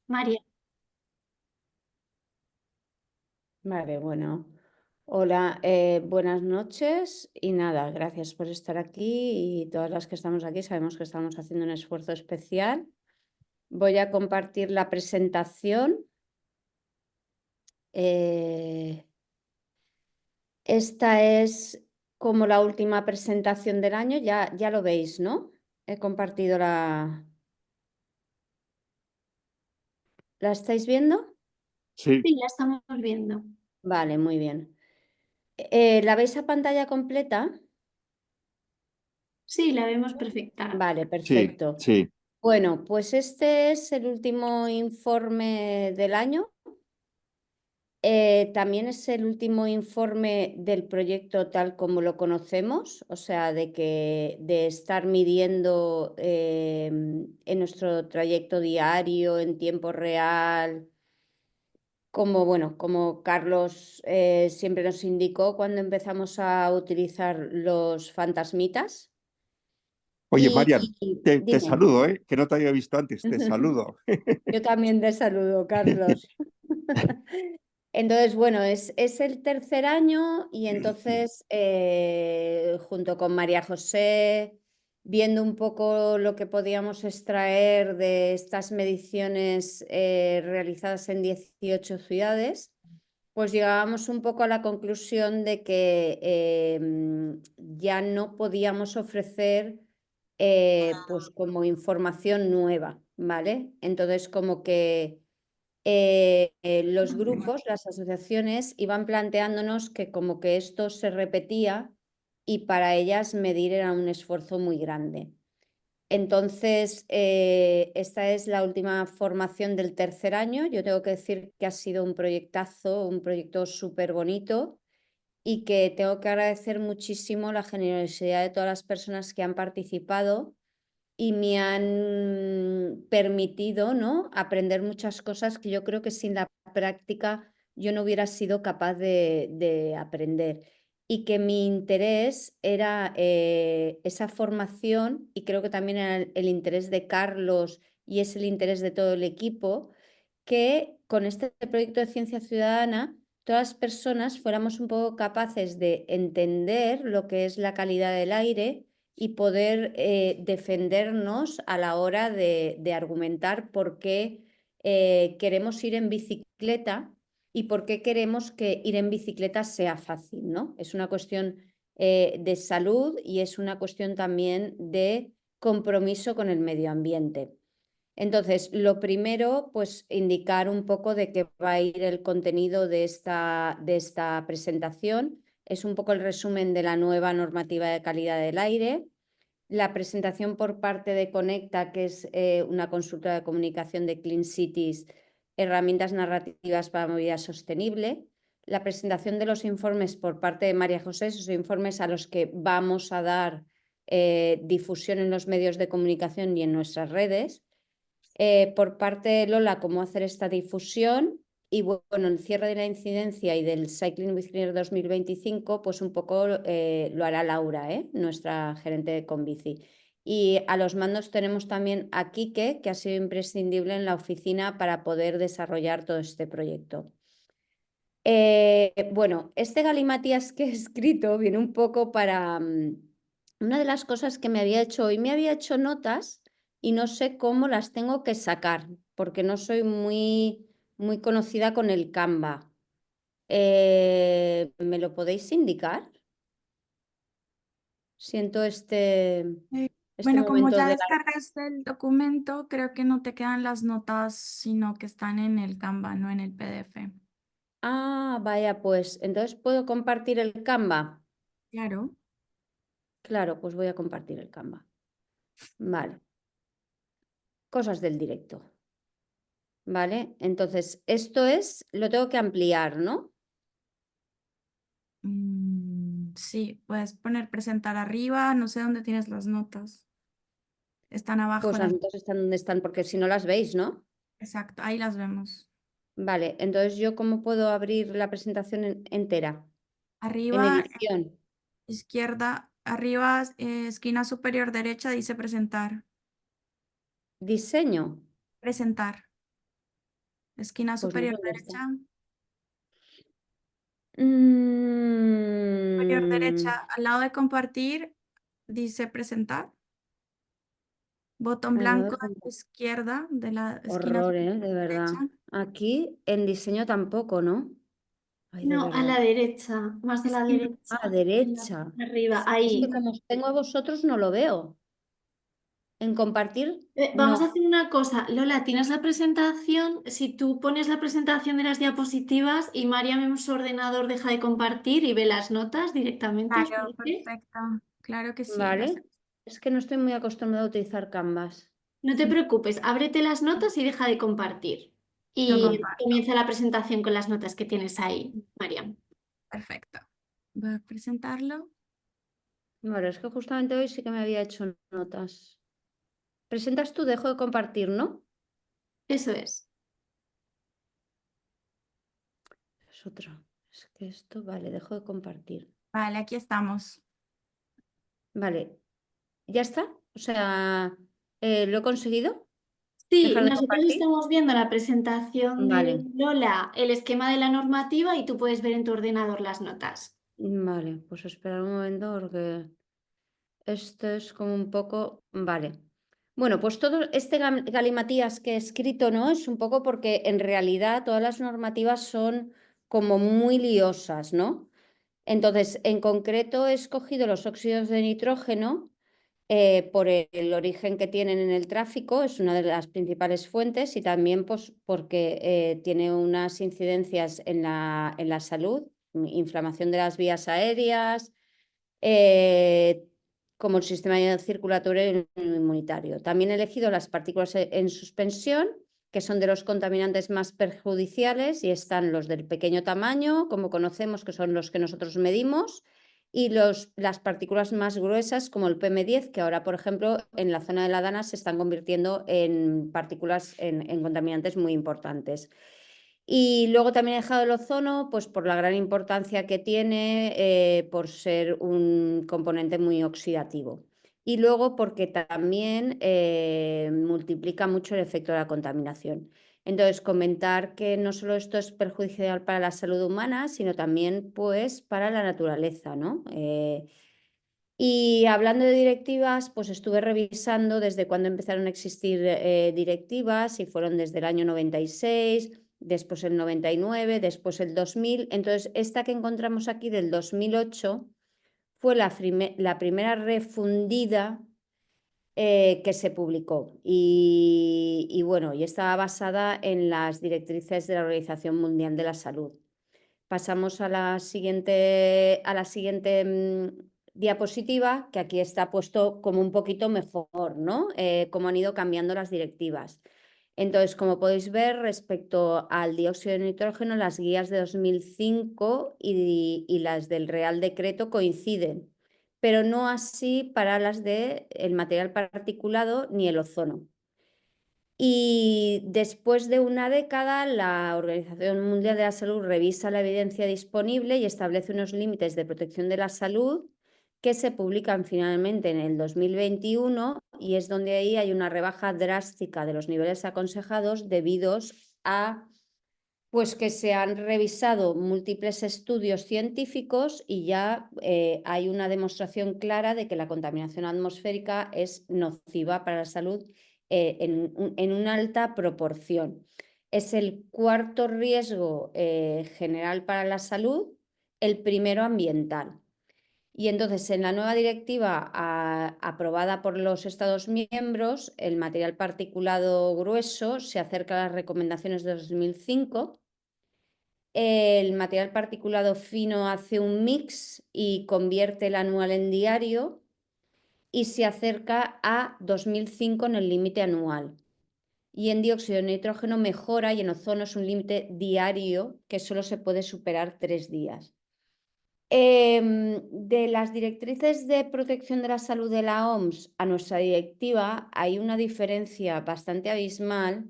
María. Vale, bueno. Hola, buenas noches y nada, gracias por estar aquí y todas las que estamos aquí sabemos que estamos haciendo un esfuerzo especial. Voy a compartir la presentación. eh, Esta es como la última presentación del año, ya lo veis, ¿no? He compartido ¿La estáis viendo? Sí, Sí, la estamos viendo. Vale, muy bien. ¿La veis a pantalla completa? Sí, la vemos perfecta. Vale, sí, perfecto. sí. Bueno, pues este es el último informe del año. También es el último informe del proyecto tal como lo conocemos, o sea, de estar midiendo en nuestro trayecto diario, en tiempo real, como, bueno, como Carlos siempre nos indicó cuando empezamos a utilizar los fantasmitas. Oye, Y Marian, te dime. saludo, ¿eh? Que no te había visto antes, te saludo. Yo también te saludo, Carlos. Entonces, bueno, es el tercer año y entonces, junto con María José, viendo un poco lo que podíamos extraer de estas mediciones realizadas en 18 ciudades, pues llegábamos un poco a la conclusión de que ya no podíamos ofrecer pues como información nueva, ¿vale? Entonces como que los grupos, las asociaciones iban planteándonos que como que esto se repetía y para ellas medir era un esfuerzo muy grande. Entonces, esta es la última formación del tercer año. Yo tengo que decir que ha sido un proyectazo, un proyecto súper bonito y que tengo que agradecer muchísimo la generosidad de todas las personas que han participado y me han permitido, ¿no?, aprender muchas cosas que yo creo que sin la práctica yo no hubiera sido capaz de aprender. Y que mi interés era esa formación, y creo que también era el interés de Carlos y es el interés de todo el equipo, que con este proyecto de ciencia ciudadana todas las personas fuéramos un poco capaces de entender lo que es la calidad del aire y poder defendernos a la hora de argumentar por qué queremos ir en bicicleta y por qué queremos que ir en bicicleta sea fácil, ¿no? Es una cuestión de salud y es una cuestión también de compromiso con el medio ambiente. Entonces, lo primero, pues indicar un poco de qué va a ir el contenido de esta presentación. Es un poco el resumen de la nueva normativa de calidad del aire. La presentación por parte de Conecta, que es una consultora de comunicación de Clean Cities, herramientas narrativas para movilidad sostenible. La presentación de los informes por parte de María José, esos informes a los que vamos a dar difusión en los medios de comunicación y en nuestras redes. Por parte de Lola, cómo hacer esta difusión. Y bueno, el cierre de la incidencia y del Cycling with Cleaner 2025, pues un poco lo hará Laura, nuestra gerente de Conbici. Y a los mandos tenemos también a Quique, que ha sido imprescindible en la oficina para poder desarrollar todo este proyecto. Bueno, este galimatías que he escrito viene un poco para una de las cosas que me había hecho hoy. Me había hecho notas y no sé cómo las tengo que sacar, porque no soy muy conocida con el Canva. ¿Me lo podéis indicar? Siento este Bueno, como momento ya de la... descargaste el documento, creo que no te quedan las notas, sino que están en el Canva, no en el PDF. Ah, vaya, pues entonces puedo compartir el Canva. Claro. Claro, pues voy a compartir el Canva. Vale. Cosas del directo. Vale, entonces esto lo tengo que ampliar, ¿no? Sí, puedes poner presentar arriba, no sé dónde tienes las notas. Están abajo. Pues las notas están donde están, porque si no las veis, ¿no? Exacto, ahí las vemos. Vale, entonces yo cómo puedo abrir la presentación entera en Arriba, edición. izquierda, arriba, esquina superior derecha dice presentar. Diseño. Presentar. esquina Pues no superior sé dónde está. derecha. Superior derecha, al lado de compartir, dice presentar. Botón Al lado de blanco a tu izquierda de la esquina Horror, superior de verdad. derecha. Aquí en diseño tampoco, ¿no? Ay, de No, a verdad. la derecha, más a la Esquina derecha. A derecha. Arriba, Es que ahí. como os tengo a vosotros no lo veo. En compartir, Vamos a no. hacer una cosa. Lola, tienes la presentación. Si tú pones la presentación de las diapositivas y Mariam en su ordenador deja de compartir y ve las notas directamente, ¿os Claro, parece? perfecto. Claro que sí. Vale. Es que no estoy muy acostumbrada a utilizar Canvas. No te preocupes, ábrete las notas y deja de compartir. Lo Y comparto. comienza la presentación con las notas que tienes ahí, Mariam. Perfecto. Voy a presentarlo. Vale, es que justamente hoy sí que me había hecho notas. Presentas tú, dejo de compartir, ¿no? Eso es. Es otro. Es que esto, vale, dejo de compartir. Vale, aquí estamos. Vale, ¿ya está? O sea, ¿lo he conseguido? Sí, ¿Dejar de nosotros compartir? estamos viendo la presentación de Vale, Lola, el esquema de la normativa y tú puedes ver en tu ordenador las notas. vale, pues esperar un momento porque esto es como un poco... Vale. Bueno, pues todo este galimatías que he escrito, ¿no? Es un poco porque en realidad todas las normativas son como muy liosas, ¿no? Entonces, en concreto he escogido los óxidos de nitrógeno por el origen que tienen en el tráfico, es una de las principales fuentes, y también pues, porque tiene unas incidencias en la salud, inflamación de las vías aéreas, eh, como el sistema circulatorio y inmunitario. También he elegido las partículas en suspensión, que son de los contaminantes más perjudiciales, y están los del pequeño tamaño, como conocemos, que son los que nosotros medimos, y las partículas más gruesas, como el PM10, que ahora, por ejemplo, en la zona de la Dana se están convirtiendo en partículas, en contaminantes muy importantes. Y luego también he dejado el ozono, pues por la gran importancia que tiene, por ser un componente muy oxidativo. Y luego porque también multiplica mucho el efecto de la contaminación. Entonces, comentar que no solo esto es perjudicial para la salud humana, sino también pues para la naturaleza, ¿no? Y hablando de directivas, pues estuve revisando desde cuándo empezaron a existir directivas, y fueron desde el año 96, después el 99, después el 2000. Entonces, esta que encontramos aquí del 2008 fue la primera refundida que se publicó. Y bueno, y estaba basada en las directrices de la Organización Mundial de la Salud. Pasamos a la siguiente diapositiva, que aquí está puesto como un poquito mejor, ¿no? Cómo han ido cambiando las directivas. Entonces, como podéis ver, respecto al dióxido de nitrógeno, las guías de 2005 y las del Real Decreto coinciden, pero no así para las del material particulado ni el ozono. Y después de una década, la Organización Mundial de la Salud revisa la evidencia disponible y establece unos límites de protección de la salud que se publican finalmente en el 2021, y es donde ahí hay una rebaja drástica de los niveles aconsejados debidos a pues que se han revisado múltiples estudios científicos y ya hay una demostración clara de que la contaminación atmosférica es nociva para la salud en una alta proporción. Es el cuarto riesgo general para la salud, el primero ambiental. Y entonces, en la nueva directiva aprobada por los Estados miembros, el material particulado grueso se acerca a las recomendaciones de 2005. El material particulado fino hace un mix y convierte el anual en diario, y se acerca a 2005 en el límite anual. Y en dióxido de nitrógeno mejora, y en ozono es un límite diario que solo se puede superar 3 días. De las directrices de protección de la salud de la OMS a nuestra directiva hay una diferencia bastante abismal,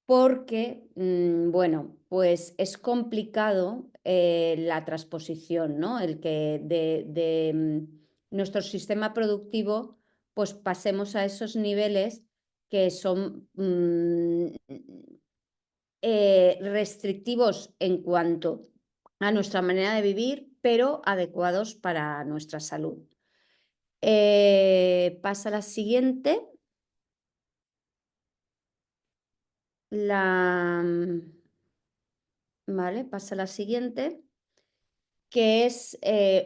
porque, bueno, pues es complicado la transposición, ¿no? El que de nuestro sistema productivo pues pasemos a esos niveles que son restrictivos en cuanto a nuestra manera de vivir, pero adecuados para nuestra salud. Pasa la siguiente. Vale, pasa la siguiente, que es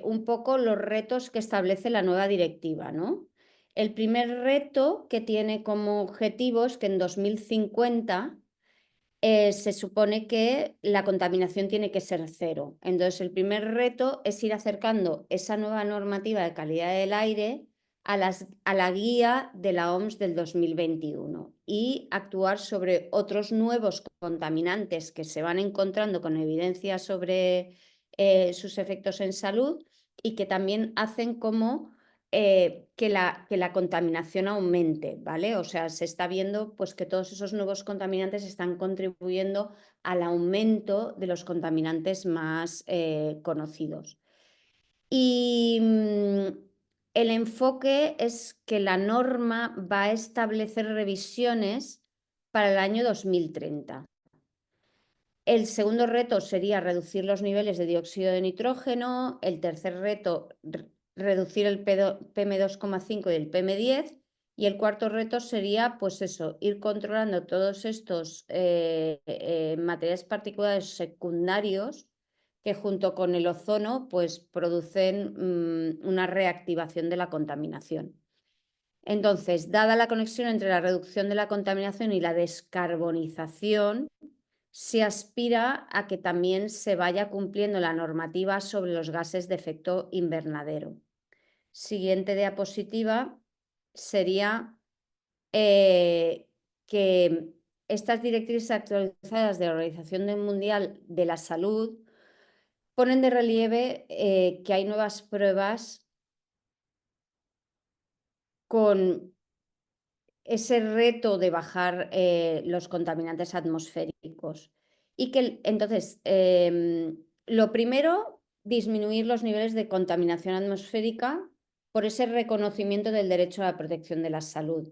un poco los retos que establece la nueva directiva, ¿no? El primer reto que tiene como objetivo es que en 2050 se supone que la contaminación tiene que ser cero. Entonces, el primer reto es ir acercando esa nueva normativa de calidad del aire a la guía de la OMS del 2021 y actuar sobre otros nuevos contaminantes que se van encontrando con evidencia sobre sus efectos en salud y que también hacen como que la contaminación aumente, ¿vale? O sea, se está viendo pues, que todos esos nuevos contaminantes están contribuyendo al aumento de los contaminantes más conocidos. Y el enfoque es que la norma va a establecer revisiones para el año 2030. El segundo reto sería reducir los niveles de dióxido de nitrógeno. El tercer reto, reducir el PM2,5 y el PM10. Y el cuarto reto sería, pues eso, ir controlando todos estos materiales particulares secundarios que junto con el ozono, pues producen una reactivación de la contaminación. Entonces, dada la conexión entre la reducción de la contaminación y la descarbonización, se aspira a que también se vaya cumpliendo la normativa sobre los gases de efecto invernadero. Siguiente diapositiva sería que estas directrices actualizadas de la Organización Mundial de la Salud ponen de relieve que hay nuevas pruebas con ese reto de bajar los contaminantes atmosféricos. Y que entonces, lo primero, disminuir los niveles de contaminación atmosférica por ese reconocimiento del derecho a la protección de la salud.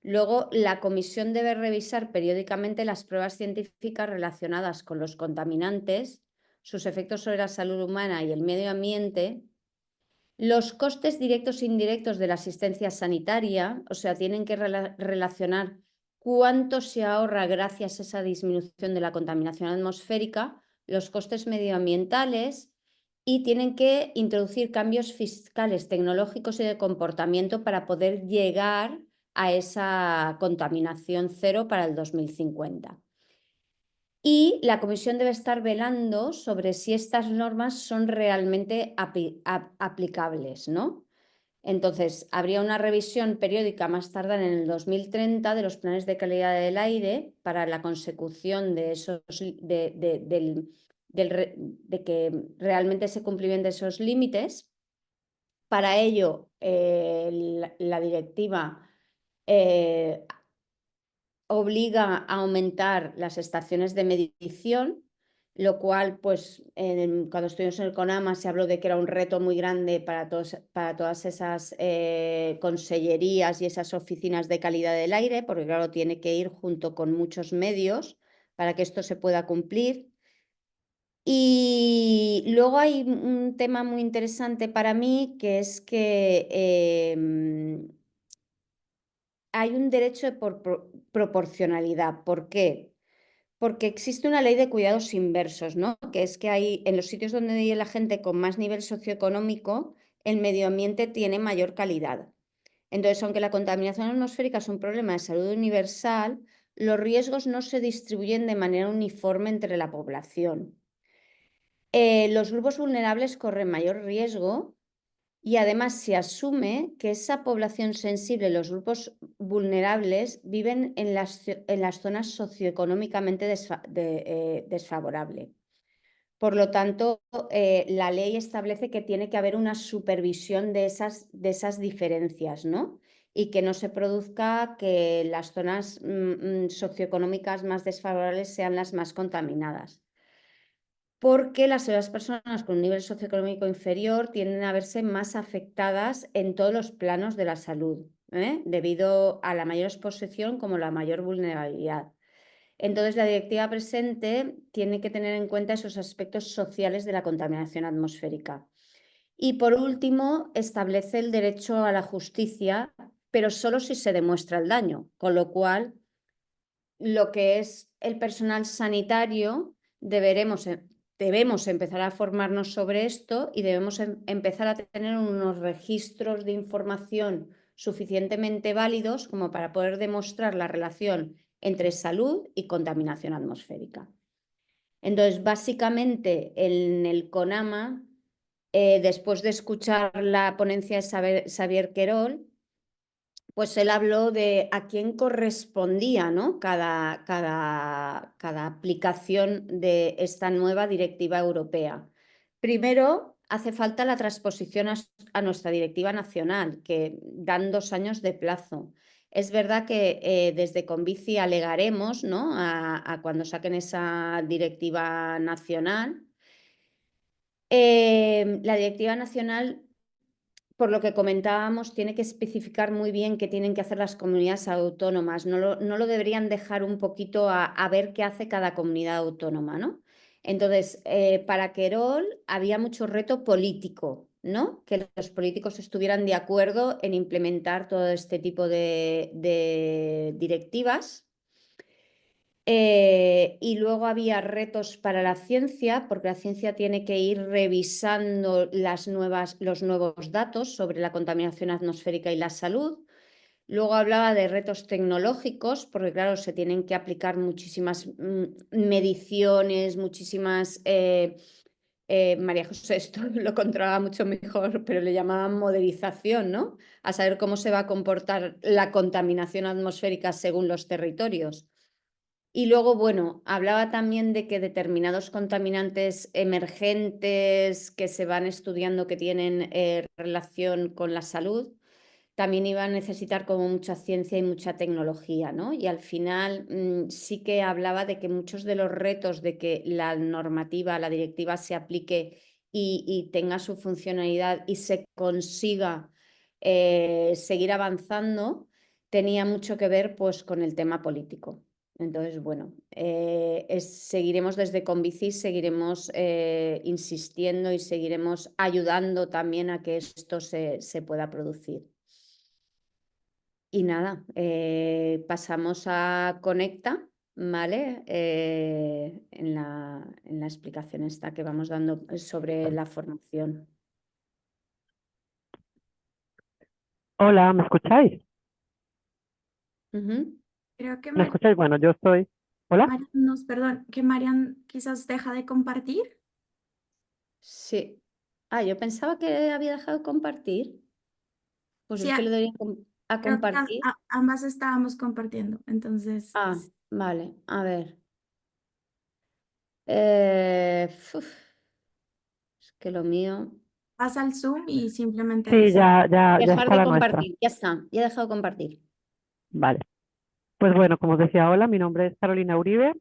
Luego, la comisión debe revisar periódicamente las pruebas científicas relacionadas con los contaminantes, sus efectos sobre la salud humana y el medio ambiente, los costes directos e indirectos de la asistencia sanitaria, o sea, tienen que relacionar cuánto se ahorra gracias a esa disminución de la contaminación atmosférica, los costes medioambientales y tienen que introducir cambios fiscales, tecnológicos y de comportamiento para poder llegar a esa contaminación cero para el 2050. Y la comisión debe estar velando sobre si estas normas son realmente aplicables, ¿no? Entonces, habría una revisión periódica más tardar en el 2030 de los planes de calidad del aire para la consecución de esos, de que realmente se cumplimenten esos límites. Para ello, la directiva obliga a aumentar las estaciones de medición, lo cual, pues, cuando estuvimos en el CONAMA se habló de que era un reto muy grande para todas esas consellerías y esas oficinas de calidad del aire, porque claro, tiene que ir junto con muchos medios para que esto se pueda cumplir. Y luego hay un tema muy interesante para mí, que es que hay un derecho de proporcionalidad. ¿Por qué? Porque existe una ley de cuidados inversos, ¿no? Que es que hay en los sitios donde vive la gente con más nivel socioeconómico, el medio ambiente tiene mayor calidad. Entonces, aunque la contaminación atmosférica es un problema de salud universal, los riesgos no se distribuyen de manera uniforme entre la población. Los grupos vulnerables corren mayor riesgo y además se asume que esa población sensible, los grupos vulnerables, viven en las zonas socioeconómicamente desfavorables. Por lo tanto, la ley establece que tiene que haber una supervisión de esas diferencias, ¿no? Y que no se produzca que las zonas socioeconómicas más desfavorables sean las más contaminadas. Porque las personas con un nivel socioeconómico inferior tienden a verse más afectadas en todos los planos de la salud, debido a la mayor exposición como la mayor vulnerabilidad. Entonces, la directiva presente tiene que tener en cuenta esos aspectos sociales de la contaminación atmosférica. Y por último, establece el derecho a la justicia, pero solo si se demuestra el daño, con lo cual lo que es el personal sanitario debemos empezar a formarnos sobre esto y debemos empezar a tener unos registros de información suficientemente válidos como para poder demostrar la relación entre salud y contaminación atmosférica. Entonces, básicamente en el CONAMA, después de escuchar la ponencia de Xavier Querol, pues él habló de a quién correspondía, ¿no? cada aplicación de esta nueva directiva europea. Primero, hace falta la transposición a nuestra directiva nacional, que dan 2 años de plazo. Es verdad que desde Convici alegaremos, ¿no? a cuando saquen esa directiva nacional. La directiva nacional, por lo que comentábamos, tiene que especificar muy bien qué tienen que hacer las comunidades autónomas. No lo deberían dejar un poquito a ver qué hace cada comunidad autónoma, ¿no? Entonces, para Querol había mucho reto político, ¿no? Que los políticos estuvieran de acuerdo en implementar todo este tipo de directivas. Y luego había retos para la ciencia, porque la ciencia tiene que ir revisando los nuevos datos sobre la contaminación atmosférica y la salud. Luego hablaba de retos tecnológicos, porque claro, se tienen que aplicar muchísimas mediciones, muchísimas... María José esto lo controlaba mucho mejor, pero le llamaban modelización, ¿no? A saber cómo se va a comportar la contaminación atmosférica según los territorios. Y luego, bueno, hablaba también de que determinados contaminantes emergentes que se van estudiando que tienen relación con la salud, también iban a necesitar como mucha ciencia y mucha tecnología, ¿no? Y al final sí que hablaba de que muchos de los retos de que la normativa, la directiva se aplique y tenga su funcionalidad y se consiga seguir avanzando, tenía mucho que ver pues con el tema político. Entonces, bueno, seguiremos desde Convici, seguiremos insistiendo y seguiremos ayudando también a que esto se pueda producir. Y nada, pasamos a Conecta, ¿vale? En la explicación esta que vamos dando sobre la formación. Hola, ¿me escucháis? Ujú. Creo que ¿Me escucháis? Bueno, yo estoy. ¿Hola? Perdón, que Marian quizás deja de compartir. Sí. Ah, yo pensaba que había dejado de compartir. Pues Sí, es que le doy a creo que compartir. ambas estábamos compartiendo, entonces Ah, vale, a ver. Es que lo mío. pasa al Zoom y simplemente Sí, ya Dejar está de la nuestra. compartir, ya está, ya he dejado de compartir. Vale. Pues bueno, como os decía, hola, mi nombre es Carolina Uribe.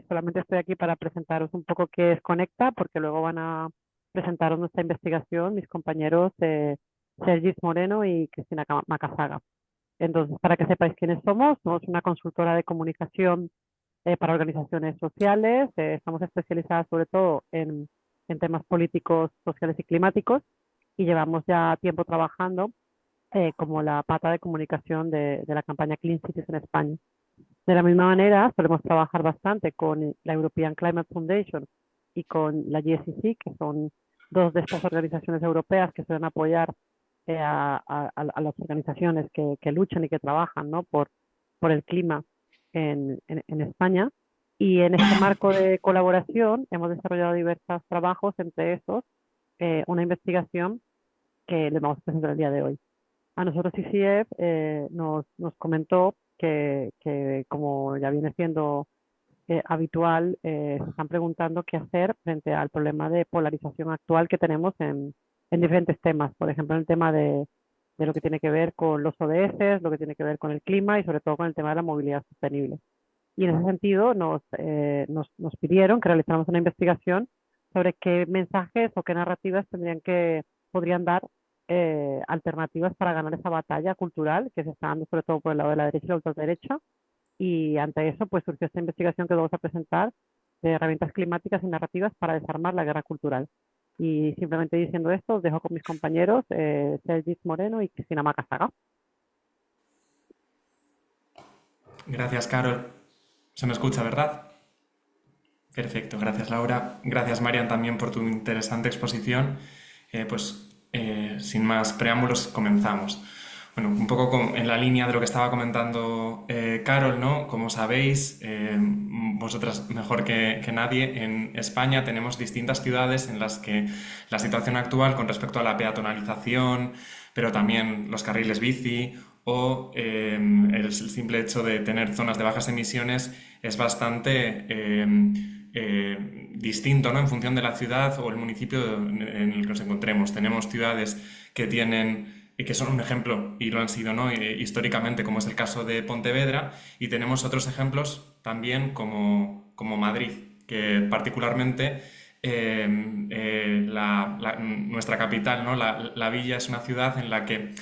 Solamente estoy aquí para presentaros un poco qué es Conecta, porque luego van a presentaros nuestra investigación mis compañeros Sergis Moreno y Cristina Macazaga. Entonces, para que sepáis quiénes somos una consultora de comunicación para organizaciones sociales. Estamos especializadas sobre todo en temas políticos, sociales y climáticos y llevamos ya tiempo trabajando como la pata de comunicación de la campaña Clean Cities en España. De la misma manera, solemos trabajar bastante con la European Climate Foundation y con la GSEC, que son dos de estas organizaciones europeas que suelen apoyar a las organizaciones que luchan y que trabajan, ¿no? por el clima en España. Y en este marco de colaboración hemos desarrollado diversos trabajos, entre esos una investigación que les vamos a presentar el día de hoy. A nosotros ICIEF nos comentó que, como ya viene siendo habitual, se están preguntando qué hacer frente al problema de polarización actual que tenemos en diferentes temas. Por ejemplo, en el tema de lo que tiene que ver con los ODS, lo que tiene que ver con el clima y sobre todo con el tema de la movilidad sostenible. Y en ese sentido nos pidieron que realizáramos una investigación sobre qué mensajes o qué narrativas podrían dar alternativas para ganar esa batalla cultural que se está dando sobre todo por el lado de la derecha y la ultraderecha y ante eso pues surgió esta investigación que vamos a presentar de herramientas climáticas y narrativas para desarmar la guerra cultural. Y simplemente diciendo esto, os dejo con mis compañeros Sergis Moreno y Cristina Macazaga. Gracias, Carol. Se me escucha, ¿verdad? Perfecto, gracias, Laura. Gracias, Marian, también por tu interesante exposición. Sin más preámbulos, comenzamos. Bueno, un poco en la línea de lo que estaba comentando Carol, ¿no? Como sabéis, vosotras mejor que nadie, en España tenemos distintas ciudades en las que la situación actual con respecto a la peatonalización, pero también los carriles bici o el simple hecho de tener zonas de bajas emisiones es bastante distinto, ¿no? En función de la ciudad o el municipio en el que nos encontremos. Tenemos ciudades que son un ejemplo y lo han sido, ¿no? Históricamente, como es el caso de Pontevedra, y tenemos otros ejemplos también como Madrid, que particularmente nuestra capital, ¿no? La Villa es una ciudad en la que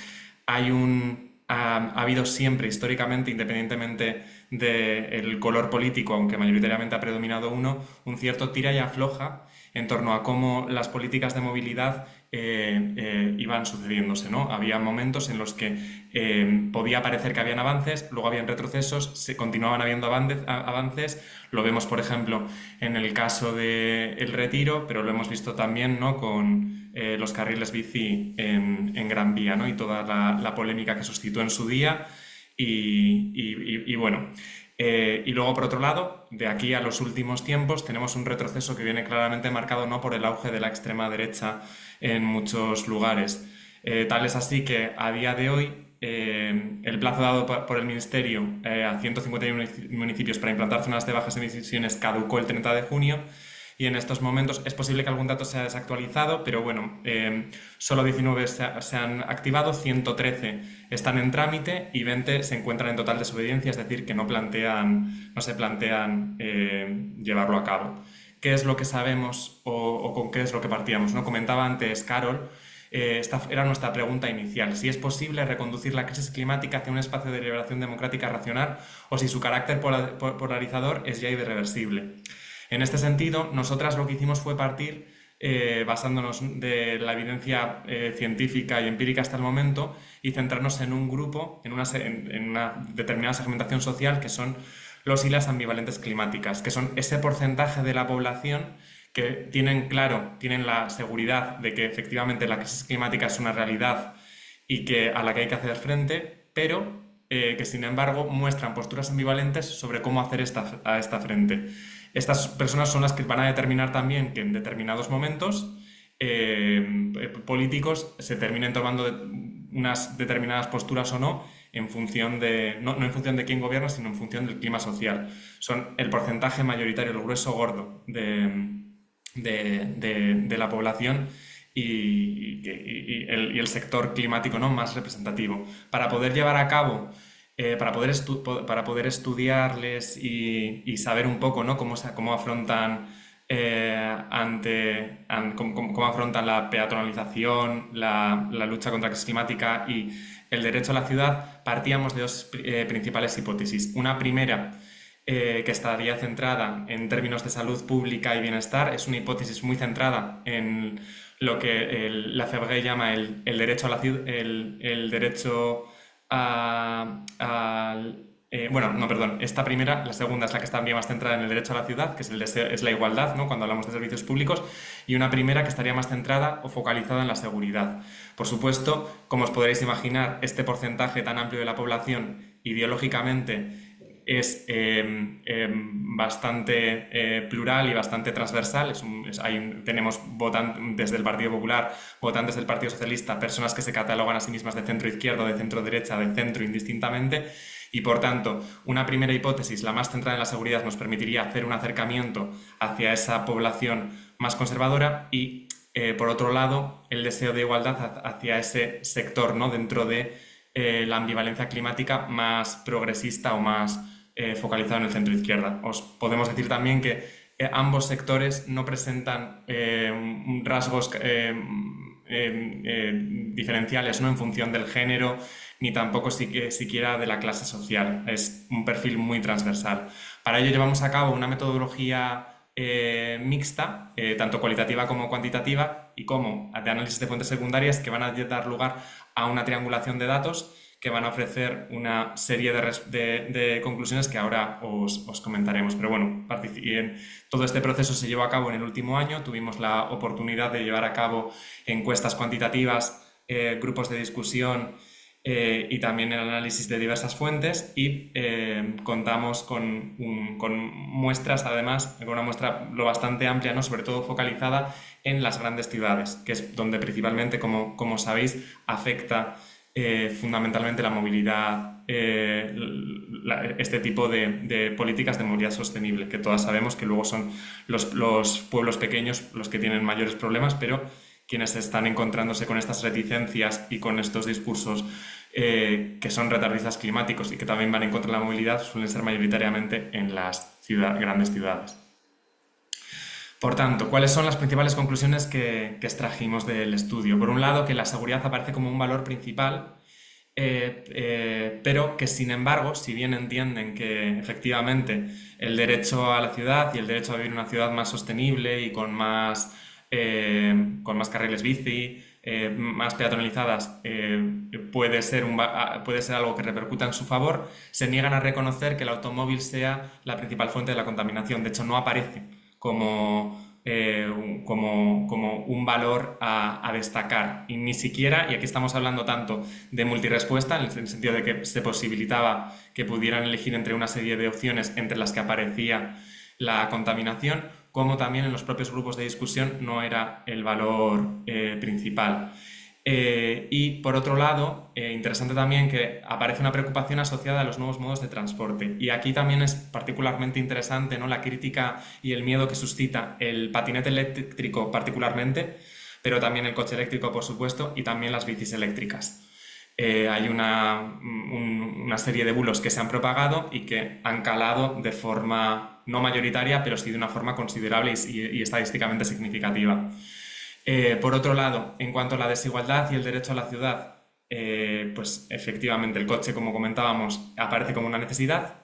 ha habido siempre, históricamente, independientemente del color político, aunque mayoritariamente ha predominado uno, un cierto tira y afloja en torno a cómo las políticas de movilidad iban sucediéndose, ¿no? Había momentos en los que podía parecer que habían avances, luego habían retrocesos, se continuaban habiendo avances. Lo vemos, por ejemplo, en el caso del Retiro, pero lo hemos visto también, ¿no? Con los carriles bici en Gran Vía, ¿no? Y toda la polémica que suscitó en su día. Y bueno, y luego, por otro lado, de aquí a los últimos tiempos tenemos un retroceso que viene claramente marcado, ¿no? Por el auge de la extrema derecha en muchos lugares. Tal es así que a día de hoy el plazo dado por el Ministerio a 151 municipios para implantar zonas de bajas emisiones caducó el 30 de junio. Y en estos momentos es posible que algún dato sea desactualizado, pero bueno, solo 19 se han activado, 113 están en trámite y 20 se encuentran en total desobediencia, es decir, que no se plantean llevarlo a cabo. ¿Qué es lo que sabemos o con qué es lo que partíamos, ¿no? Comentaba antes Carol, esta era nuestra pregunta inicial, si es posible reconducir la crisis climática hacia un espacio de liberación democrática racional o si su carácter polarizador es ya irreversible. En este sentido, nosotras lo que hicimos fue partir, basándonos de la evidencia científica y empírica hasta el momento, y centrarnos en un grupo, en una determinada segmentación social, que son los y las ambivalentes climáticas, que son ese porcentaje de la población que tienen la seguridad de que efectivamente la crisis climática es una realidad y a la que hay que hacer frente, pero que sin embargo muestran posturas ambivalentes sobre cómo hacer a esta frente. Estas personas son las que van a determinar también que en determinados momentos políticos se terminen tomando unas determinadas posturas o no, en función no en función de quién gobierna, sino en función del clima social. Son el porcentaje mayoritario, el grueso gordo de la población y el sector climático, ¿no? Más representativo. Para poder llevar a cabo para poder estudiarles y saber un poco, ¿no? cómo afrontan cómo afrontan la peatonalización, la lucha contra la crisis climática y el derecho a la ciudad, partíamos de dos principales hipótesis. Una primera, que estaría centrada en términos de salud pública y bienestar, es una hipótesis muy centrada en lo que la FEBG llama el derecho a la ciudad, el derecho esta primera, la segunda es la que está más centrada en el derecho a la ciudad, que es la igualdad, ¿no? Cuando hablamos de servicios públicos, y una primera que estaría más centrada o focalizada en la seguridad. Por supuesto, como os podréis imaginar, este porcentaje tan amplio de la población ideológicamente es bastante plural y bastante transversal. Tenemos desde el Partido Popular, votantes del Partido Socialista, personas que se catalogan a sí mismas de centro izquierdo, de centro derecha, de centro indistintamente, y por tanto una primera hipótesis, la más centrada en la seguridad, nos permitiría hacer un acercamiento hacia esa población más conservadora y por otro lado el deseo de igualdad hacia ese sector, ¿no? Dentro de la ambivalencia climática más progresista o más focalizado en el centro izquierda. Os podemos decir también que ambos sectores no presentan rasgos diferenciales, ¿no? En función del género, ni tampoco siquiera de la clase social. Es un perfil muy transversal. Para ello llevamos a cabo una metodología mixta, tanto cualitativa como cuantitativa, y como de análisis de fuentes secundarias, que van a dar lugar a una triangulación de datos que van a ofrecer una serie de conclusiones que ahora os comentaremos. Pero bueno, todo este proceso se llevó a cabo en el último año. Tuvimos la oportunidad de llevar a cabo encuestas cuantitativas, grupos de discusión y también el análisis de diversas fuentes, y contamos con muestras, además, con una muestra lo bastante amplia, ¿no? Sobre todo focalizada en las grandes ciudades, que es donde principalmente, como sabéis, afecta fundamentalmente la movilidad, este tipo de políticas de movilidad sostenible, que todas sabemos que luego son los pueblos pequeños los que tienen mayores problemas, pero quienes están encontrándose con estas reticencias y con estos discursos que son retardistas climáticos y que también van en contra de la movilidad suelen ser mayoritariamente en las grandes ciudades. Por tanto, ¿cuáles son las principales conclusiones que extrajimos del estudio? Por un lado, que la seguridad aparece como un valor principal, pero que, sin embargo, si bien entienden que efectivamente el derecho a la ciudad y el derecho a vivir en una ciudad más sostenible y con más carriles bici, más peatonalizadas, puede ser algo que repercuta en su favor, se niegan a reconocer que el automóvil sea la principal fuente de la contaminación. De hecho, no aparece como un valor a destacar, y ni siquiera, y aquí estamos hablando tanto de multirespuesta, en el sentido de que se posibilitaba que pudieran elegir entre una serie de opciones entre las que aparecía la contaminación, como también en los propios grupos de discusión no era el valor principal. Y por otro lado, interesante también que aparece una preocupación asociada a los nuevos modos de transporte. Y aquí también es particularmente interesante, ¿no? La crítica y el miedo que suscita el patinete eléctrico particularmente, pero también el coche eléctrico, por supuesto, y también las bicis eléctricas. Hay una serie de bulos que se han propagado y que han calado de forma no mayoritaria, pero sí de una forma considerable y estadísticamente significativa. Por otro lado, en cuanto a la desigualdad y el derecho a la ciudad, pues efectivamente el coche, como comentábamos, aparece como una necesidad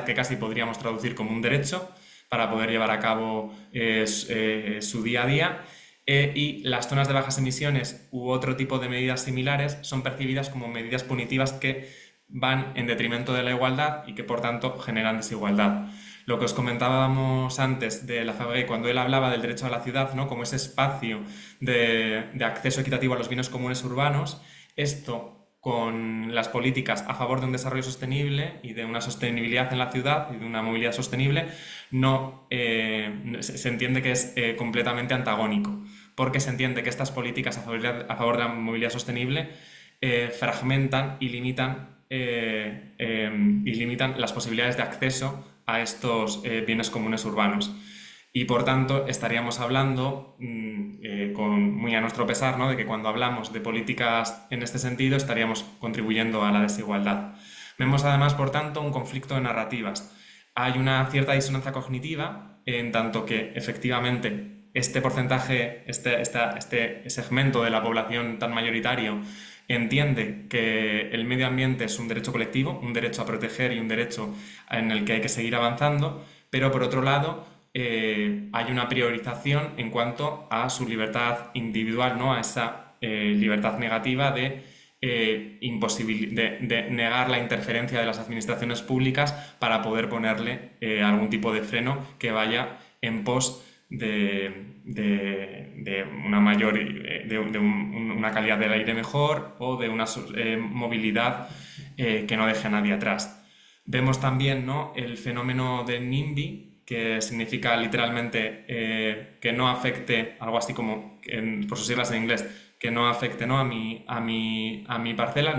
que casi podríamos traducir como un derecho para poder llevar a cabo su día a día, y las zonas de bajas emisiones u otro tipo de medidas similares son percibidas como medidas punitivas que van en detrimento de la igualdad y que por tanto generan desigualdad. Lo que os comentábamos antes de Lafayette cuando él hablaba del derecho a la ciudad, ¿no? Como ese espacio de acceso equitativo a los bienes comunes urbanos, esto con las políticas a favor de un desarrollo sostenible y de una sostenibilidad en la ciudad y de una movilidad sostenible, se entiende que es completamente antagónico, porque se entiende que estas políticas a favor de la movilidad sostenible fragmentan y limitan las posibilidades de acceso a estos bienes comunes urbanos. Y por tanto estaríamos hablando, muy a nuestro pesar, ¿no? De que cuando hablamos de políticas en este sentido estaríamos contribuyendo a la desigualdad. Vemos además, por tanto, un conflicto de narrativas. Hay una cierta disonancia cognitiva en tanto que efectivamente este porcentaje, este segmento de la población tan mayoritario entiende que el medio ambiente es un derecho colectivo, un derecho a proteger y un derecho en el que hay que seguir avanzando, pero por otro lado hay una priorización en cuanto a su libertad individual, ¿no? A esa libertad negativa de negar la interferencia de las administraciones públicas para poder ponerle algún tipo de freno que vaya en pos de una calidad del aire mejor o de una movilidad que no deje a nadie atrás. Vemos también, ¿no? El fenómeno del NIMBY, que significa literalmente que no afecte, algo así como, por sus siglas en inglés, que no afecte, ¿no? a mi parcela,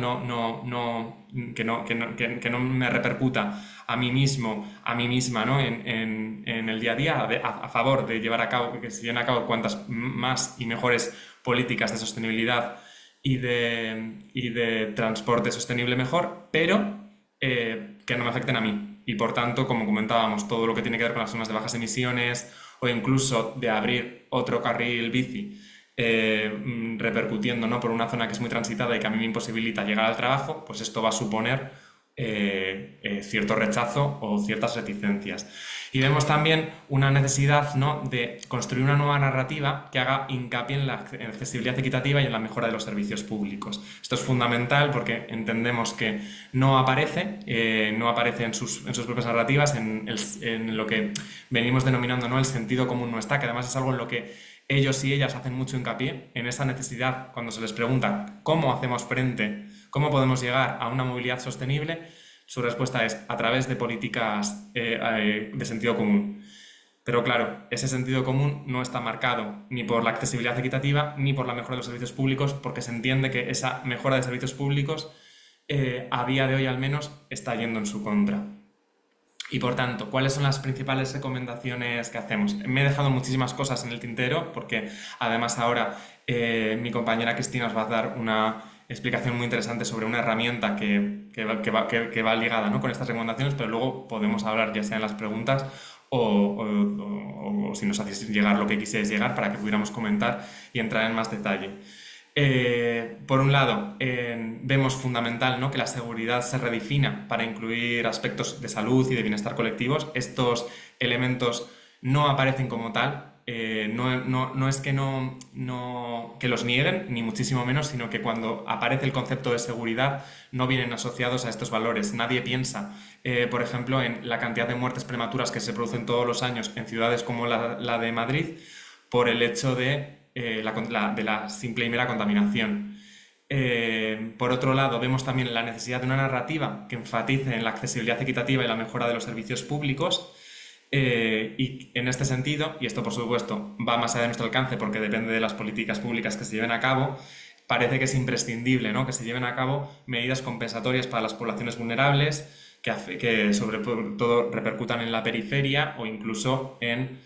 que no me repercuta a mí mismo, a mí misma, ¿no? en el día a día, a favor de llevar a cabo, que se lleven a cabo cuantas más y mejores políticas de sostenibilidad y de transporte sostenible mejor, pero que no me afecten a mí. Y por tanto, como comentábamos, todo lo que tiene que ver con las zonas de bajas emisiones o incluso de abrir otro carril bici repercutiendo, ¿no?, por una zona que es muy transitada y que a mí me imposibilita llegar al trabajo, pues esto va a suponer cierto rechazo o ciertas reticencias. Y vemos también una necesidad, ¿no?, de construir una nueva narrativa que haga hincapié en la accesibilidad equitativa y en la mejora de los servicios públicos. Esto es fundamental porque entendemos que no aparece en sus propias narrativas, en lo que venimos denominando, ¿no?, el sentido común no está, que además es algo en lo que ellos y ellas hacen mucho hincapié, en esa necesidad cuando se les pregunta cómo hacemos frente, cómo podemos llegar a una movilidad sostenible. Su respuesta es a través de políticas de sentido común. Pero claro, ese sentido común no está marcado ni por la accesibilidad equitativa ni por la mejora de los servicios públicos, porque se entiende que esa mejora de servicios públicos, a día de hoy al menos, está yendo en su contra. Y por tanto, ¿cuáles son las principales recomendaciones que hacemos? Me he dejado muchísimas cosas en el tintero porque además ahora mi compañera Cristina os va a dar una explicación muy interesante sobre una herramienta que va ligada, ¿no?, con estas recomendaciones, pero luego podemos hablar ya sea en las preguntas o si nos hacéis llegar lo que quisierais llegar para que pudiéramos comentar y entrar en más detalle. Por un lado, vemos fundamental, ¿no?, que la seguridad se redefina para incluir aspectos de salud y de bienestar colectivos. Estos elementos no aparecen como tal. No es que que los nieguen, ni muchísimo menos, sino que cuando aparece el concepto de seguridad no vienen asociados a estos valores. Nadie piensa, por ejemplo, en la cantidad de muertes prematuras que se producen todos los años en ciudades como la de Madrid por el hecho de la simple y mera contaminación. Por otro lado, vemos también la necesidad de una narrativa que enfatice en la accesibilidad equitativa y la mejora de los servicios públicos. Y en este sentido, y esto por supuesto va más allá de nuestro alcance porque depende de las políticas públicas que se lleven a cabo, parece que es imprescindible, ¿no?, que se lleven a cabo medidas compensatorias para las poblaciones vulnerables que sobre todo repercutan en la periferia o incluso en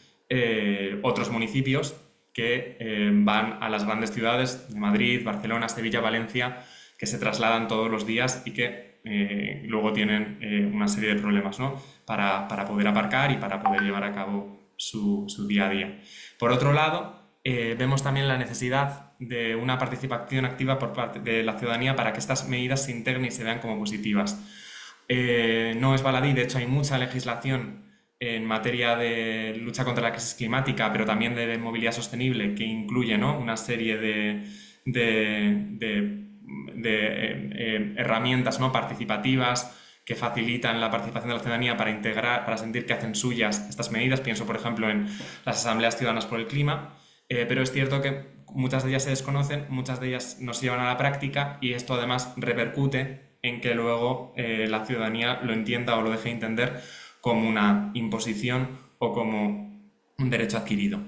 otros municipios que van a las grandes ciudades de Madrid, Barcelona, Sevilla, Valencia, que se trasladan todos los días y que luego tienen una serie de problemas, ¿no?, para poder aparcar y para poder llevar a cabo su día a día. Por otro lado, vemos también la necesidad de una participación activa por parte de la ciudadanía para que estas medidas se integren y se vean como positivas. No es baladí, de hecho hay mucha legislación en materia de lucha contra la crisis climática, pero también de movilidad sostenible, que incluye, ¿no?, una serie de herramientas, ¿no?, participativas que facilitan la participación de la ciudadanía para integrar, para sentir que hacen suyas estas medidas. Pienso, por ejemplo, en las asambleas ciudadanas por el clima, pero es cierto que muchas de ellas se desconocen, muchas de ellas no se llevan a la práctica y esto además repercute en que luego la ciudadanía lo entienda o lo deje entender como una imposición o como un derecho adquirido.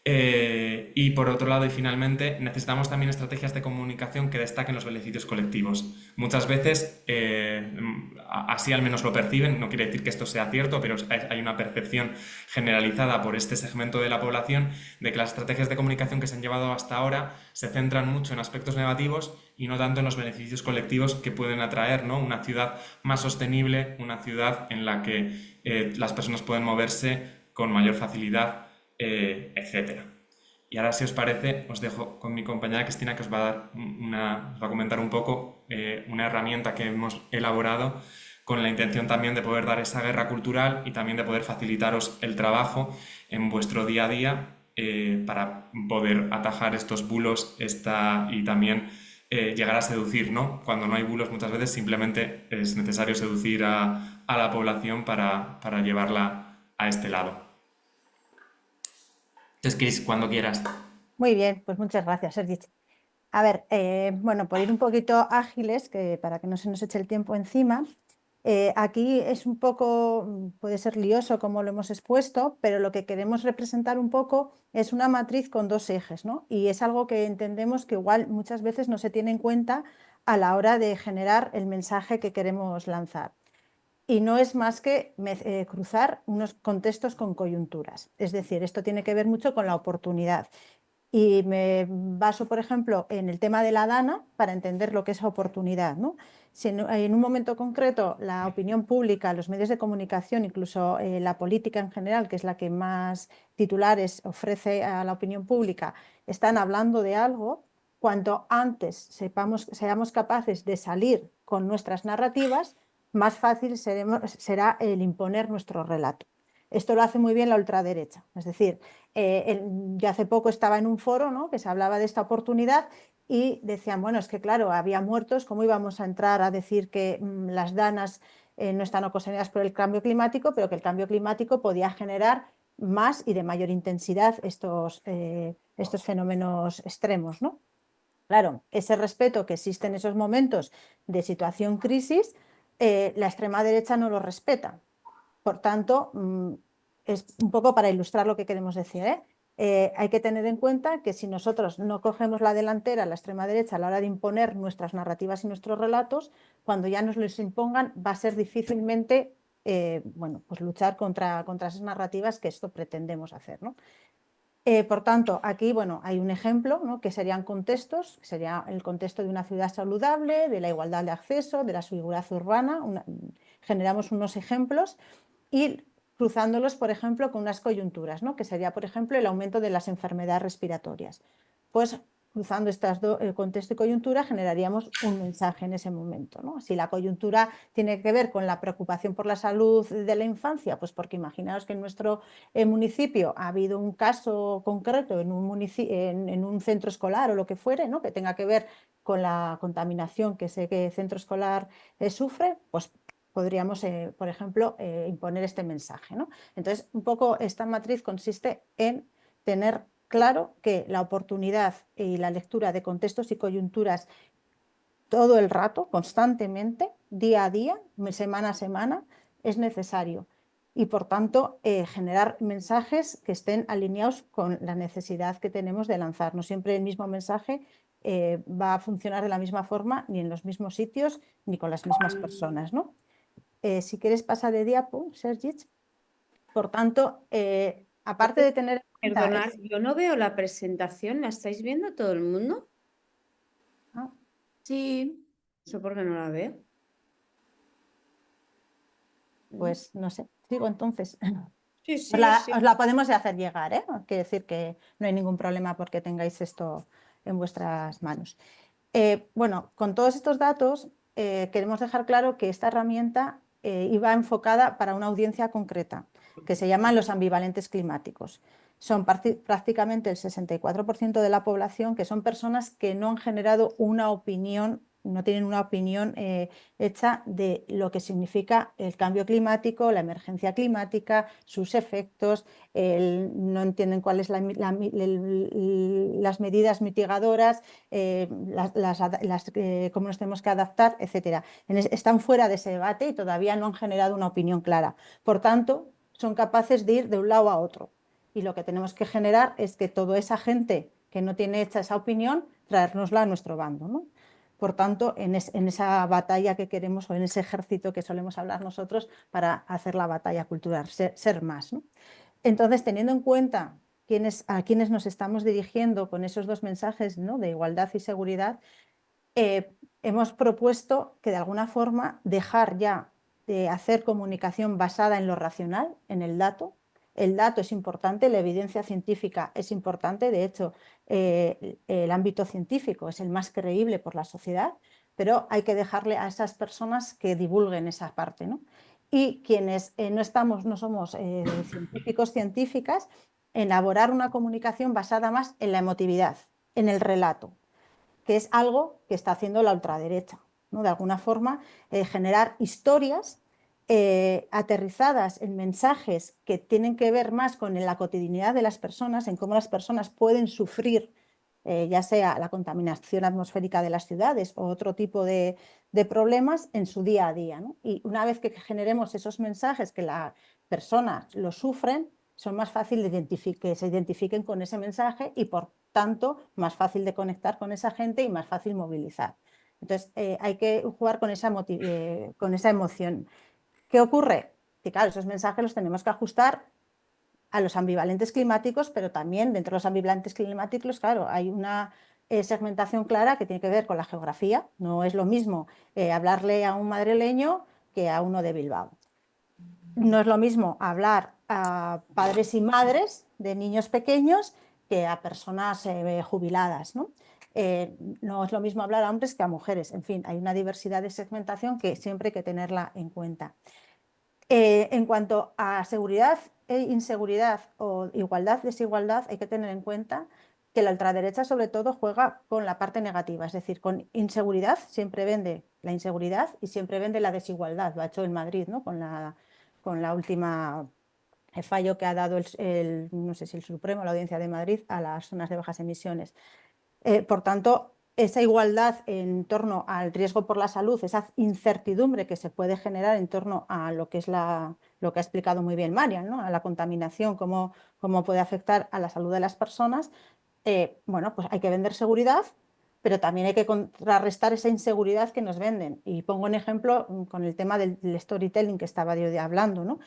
Y por otro lado, y finalmente, necesitamos también estrategias de comunicación que destaquen los beneficios colectivos. Muchas veces, así al menos lo perciben, no quiere decir que esto sea cierto, pero hay una percepción generalizada por este segmento de la población de que las estrategias de comunicación que se han llevado hasta ahora se centran mucho en aspectos negativos y no tanto en los beneficios colectivos que pueden atraer, ¿no?, una ciudad más sostenible, una ciudad en la que las personas pueden moverse con mayor facilidad, etcétera. Y ahora, si os parece, os dejo con mi compañera Cristina, que os va a dar os va a comentar un poco una herramienta que hemos elaborado con la intención también de poder dar esa guerra cultural y también de poder facilitaros el trabajo en vuestro día a día para poder atajar estos bulos y también llegar a seducir, ¿no? Cuando no hay bulos, muchas veces simplemente es necesario seducir a la población para llevarla a este lado. Entonces, Cris, cuando quieras. Muy bien, pues muchas gracias, Sergi. A ver, bueno, por ir un poquito ágiles, para que no se nos eche el tiempo encima, aquí es un poco, puede ser lioso como lo hemos expuesto, pero lo que queremos representar un poco es una matriz con dos ejes, ¿no? Y es algo que entendemos que igual muchas veces no se tiene en cuenta a la hora de generar el mensaje que queremos lanzar. Y no es más que cruzar unos contextos con coyunturas. Es decir, esto tiene que ver mucho con la oportunidad. Y me baso, por ejemplo, en el tema de la DANA para entender lo que es oportunidad, ¿no? Si en un momento concreto la opinión pública, los medios de comunicación, incluso la política en general, que es la que más titulares ofrece a la opinión pública, están hablando de algo, cuanto antes seamos capaces de salir con nuestras narrativas, más fácil será el imponer nuestro relato. Esto lo hace muy bien la ultraderecha, es decir, yo hace poco estaba en un foro, ¿no?, que se hablaba de esta oportunidad y decían, bueno, es que claro, había muertos, ¿cómo íbamos a entrar a decir que las danas no están ocasionadas por el cambio climático, pero que el cambio climático podía generar más y de mayor intensidad estos fenómenos extremos, ¿no? Claro, ese respeto que existe en esos momentos de situación crisis, la extrema derecha no lo respeta. Por tanto, es un poco para ilustrar lo que queremos decir, ¿eh? Hay que tener en cuenta que si nosotros no cogemos la delantera, la extrema derecha, a la hora de imponer nuestras narrativas y nuestros relatos, cuando ya nos los impongan, va a ser difícilmente bueno, pues luchar contra esas narrativas que esto pretendemos hacer, ¿no? Por tanto, aquí bueno, hay un ejemplo, ¿no?, que serían contextos, que sería el contexto de una ciudad saludable, de la igualdad de acceso, de la seguridad urbana. Generamos unos ejemplos y cruzándolos, por ejemplo, con unas coyunturas, ¿no?, que sería, por ejemplo, el aumento de las enfermedades respiratorias. Pues cruzando estas dos, contexto y coyuntura, generaríamos un mensaje en ese momento, ¿no? Si la coyuntura tiene que ver con la preocupación por la salud de la infancia, pues porque imaginaos que en nuestro municipio ha habido un caso concreto en un centro escolar o lo que fuere, ¿no?, que tenga que ver con la contaminación que ese centro escolar sufre, pues podríamos, por ejemplo, imponer este mensaje, ¿no? Entonces, un poco esta matriz consiste en tener claro que la oportunidad y la lectura de contextos y coyunturas todo el rato, constantemente, día a día, semana a semana, es necesario. Y por tanto, generar mensajes que estén alineados con la necesidad que tenemos de lanzar. No siempre el mismo mensaje va a funcionar de la misma forma, ni en los mismos sitios, ni con las mismas personas, ¿no? Si quieres pasar de diapo, Sergich. Por tanto, aparte de tener en cuenta Perdonad, yo no veo la presentación, ¿la estáis viendo todo el mundo? Sí, ¿Eso por qué no la veo? pues no sé, sigo entonces. Sí, Os sí, sí. la podemos hacer llegar, ¿eh? Quiere decir que no hay ningún problema porque tengáis esto en vuestras manos. Bueno, con todos estos datos queremos dejar claro que esta herramienta iba enfocada para una audiencia concreta, que se llaman los ambivalentes climáticos. Son prácticamente el 64% de la población, que son personas que no han generado una opinión, no tienen una opinión hecha de lo que significa el cambio climático, la emergencia climática, sus efectos, no entienden cuáles son las medidas mitigadoras, cómo nos tenemos que adaptar, etc. Están fuera de ese debate y todavía no han generado una opinión clara. Por tanto, son capaces de ir de un lado a otro. Y lo que tenemos que generar es que toda esa gente que no tiene hecha esa opinión, traérnosla a nuestro bando, ¿no? Por tanto, en esa batalla que queremos o en ese ejército que solemos hablar nosotros para hacer la batalla cultural, ser más, ¿no? Entonces, teniendo en cuenta a quienes nos estamos dirigiendo con esos dos mensajes, ¿no?, de igualdad y seguridad, hemos propuesto que de alguna forma dejar ya de hacer comunicación basada en lo racional, en el dato. El dato es importante, la evidencia científica es importante, de hecho, el ámbito científico es el más creíble por la sociedad, pero hay que dejarle a esas personas que divulguen esa parte, ¿no? Y quienes no somos científicos, científicas, elaborar una comunicación basada más en la emotividad, en el relato, que es algo que está haciendo la ultraderecha, ¿no? De alguna forma, generar historias aterrizadas en mensajes que tienen que ver más con la cotidianidad de las personas, en cómo las personas pueden sufrir, ya sea la contaminación atmosférica de las ciudades o otro tipo de problemas en su día a día, ¿no? Y una vez que generemos esos mensajes que las personas los sufren, son más fáciles que se identifiquen con ese mensaje y por tanto más fácil de conectar con esa gente y más fácil movilizar. Entonces hay que jugar con esa emoción. ¿Qué ocurre? Que claro, esos mensajes los tenemos que ajustar a los ambivalentes climáticos, pero también dentro de los ambivalentes climáticos, claro, hay una segmentación clara que tiene que ver con la geografía. No es lo mismo hablarle a un madrileño que a uno de Bilbao. No es lo mismo hablar a padres y madres de niños pequeños que a personas jubiladas, ¿no? No es lo mismo hablar a hombres que a mujeres. En fin, hay una diversidad de segmentación que siempre hay que tenerla en cuenta. En cuanto a seguridad e inseguridad o igualdad, desigualdad, hay que tener en cuenta que la ultraderecha sobre todo juega con la parte negativa, es decir, con inseguridad siempre vende la inseguridad y siempre vende la desigualdad. Lo ha hecho en Madrid, ¿no? Con la última fallo que ha dado no sé si el Supremo o la Audiencia de Madrid a las zonas de bajas emisiones. Por tanto, esa igualdad en torno al riesgo por la salud, esa incertidumbre que se puede generar en torno a lo que es lo que ha explicado muy bien Marian, ¿no? A la contaminación, cómo puede afectar a la salud de las personas, bueno, pues hay que vender seguridad, pero también hay que contrarrestar esa inseguridad que nos venden. Y pongo un ejemplo con el tema del storytelling que estaba yo hablando, ¿no?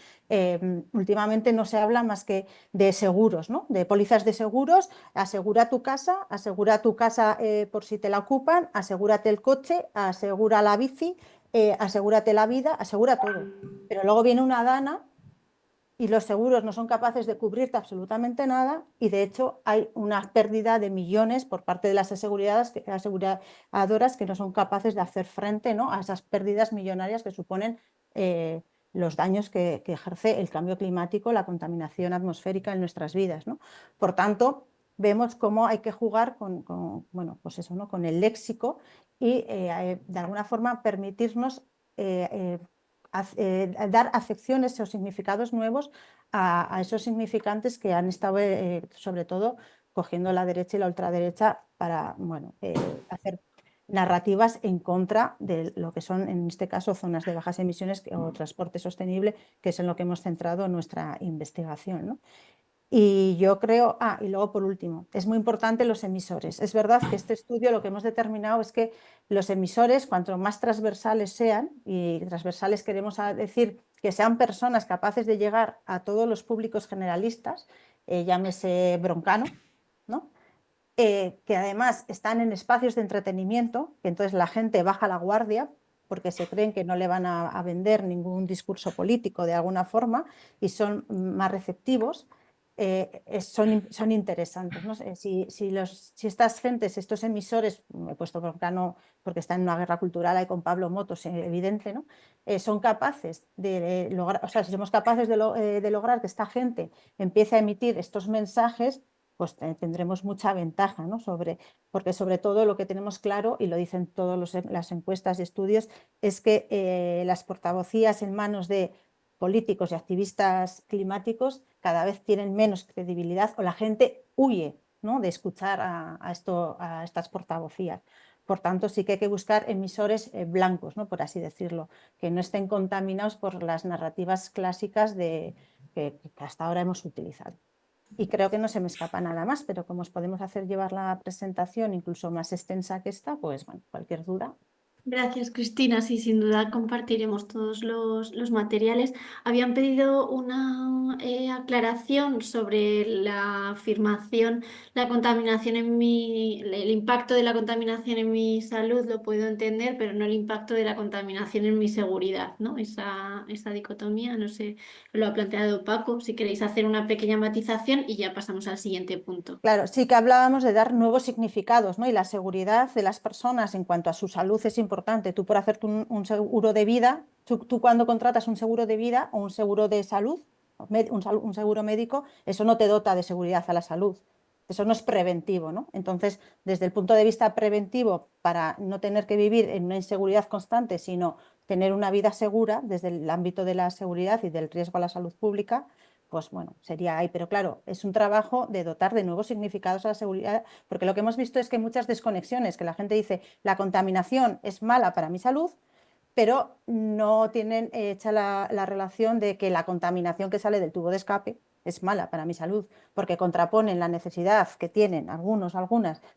Últimamente no se habla más que de seguros, ¿no? De pólizas de seguros, asegura tu casa por si te la ocupan, asegúrate el coche, asegura la bici, asegúrate la vida, asegura todo. Pero luego viene una dana y los seguros no son capaces de cubrirte absolutamente nada y de hecho hay una pérdida de millones por parte de las aseguradoras que no son capaces de hacer frente, ¿no? a esas pérdidas millonarias que suponen los daños que ejerce el cambio climático, la contaminación atmosférica en nuestras vidas, ¿no? Por tanto, vemos cómo hay que jugar bueno, pues eso, ¿no? Con el léxico y de alguna forma permitirnos dar acepciones o significados nuevos a esos significantes que han estado sobre todo cogiendo la derecha y la ultraderecha para bueno, hacer narrativas en contra de lo que son en este caso zonas de bajas emisiones o transporte sostenible, que es en lo que hemos centrado nuestra investigación, ¿no? Y yo creo, y luego por último, es muy importante los emisores. Es verdad que este estudio lo que hemos determinado es que los emisores, cuanto más transversales sean, y transversales queremos decir que sean personas capaces de llegar a todos los públicos generalistas, llámese Broncano, ¿no? Que además están en espacios de entretenimiento, que entonces la gente baja la guardia porque se creen que no le van a vender ningún discurso político de alguna forma y son más receptivos. Son interesantes, ¿no? Si estas gentes, estos emisores, he puesto Broncano porque está en una guerra cultural ahí con Pablo Motos, evidente, ¿no? Son capaces de lograr, o sea, si somos capaces de lograr que esta gente empiece a emitir estos mensajes, pues tendremos mucha ventaja, ¿no? Porque sobre todo lo que tenemos claro, y lo dicen todas las encuestas y estudios, es que las portavocías en manos de políticos y activistas climáticos cada vez tienen menos credibilidad o la gente huye, ¿no? de escuchar a estas portavocías. Por tanto, sí que hay que buscar emisores blancos, ¿no? por así decirlo, que no estén contaminados por las narrativas clásicas que hasta ahora hemos utilizado. Y creo que no se me escapa nada más, pero como os podemos hacer llevar la presentación incluso más extensa que esta, pues bueno, cualquier duda. Gracias, Cristina. Sí, sin duda compartiremos todos los materiales. Habían pedido una aclaración sobre la afirmación, la contaminación el impacto de la contaminación en mi salud lo puedo entender, pero no el impacto de la contaminación en mi seguridad, ¿no? Esa dicotomía, no sé, lo ha planteado Paco. Si queréis hacer una pequeña matización y ya pasamos al siguiente punto. Claro, sí que hablábamos de dar nuevos significados, ¿no? Y la seguridad de las personas en cuanto a su salud es importante. Tú por hacerte un seguro de vida, tú cuando contratas un seguro de vida o un seguro de salud, un seguro médico, eso no te dota de seguridad a la salud. Eso no es preventivo, ¿no? Entonces, desde el punto de vista preventivo, para no tener que vivir en una inseguridad constante, sino tener una vida segura desde el ámbito de la seguridad y del riesgo a la salud pública, pues bueno, sería ahí. Pero claro, es un trabajo de dotar de nuevos significados a la seguridad, porque lo que hemos visto es que hay muchas desconexiones, que la gente dice, la contaminación es mala para mi salud, pero no tienen hecha la relación de que la contaminación que sale del tubo de escape es mala para mi salud, porque contraponen la necesidad que tienen algunas,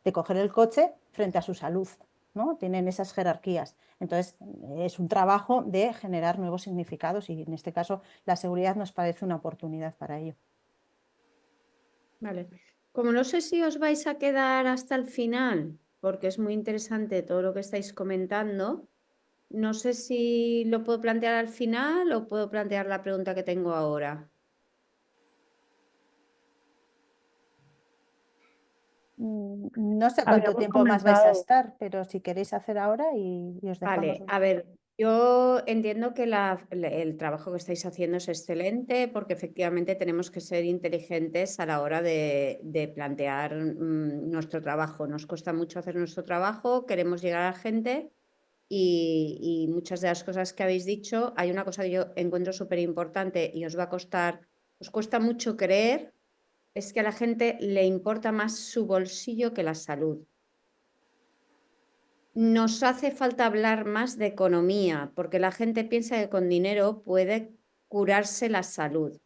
de coger el coche frente a su salud, ¿no? Tienen esas jerarquías. Entonces, es un trabajo de generar nuevos significados y en este caso la seguridad nos parece una oportunidad para ello. Vale. Como no sé si os vais a quedar hasta el final, porque es muy interesante todo lo que estáis comentando, no sé si lo puedo plantear al final o puedo plantear la pregunta que tengo ahora. No sé cuánto Habíamos tiempo más vais a comentado, estar, pero si queréis hacer ahora y os dejamos. Vale, a ver, yo entiendo que el trabajo que estáis haciendo es excelente porque efectivamente tenemos que ser inteligentes a la hora de plantear nuestro trabajo. Nos cuesta mucho hacer nuestro trabajo, queremos llegar a la gente y muchas de las cosas que habéis dicho, hay una cosa que yo encuentro súper importante y os va a costar, os cuesta mucho creer, es que a la gente le importa más su bolsillo que la salud. Nos hace falta hablar más de economía, porque la gente piensa que con dinero puede curarse la salud.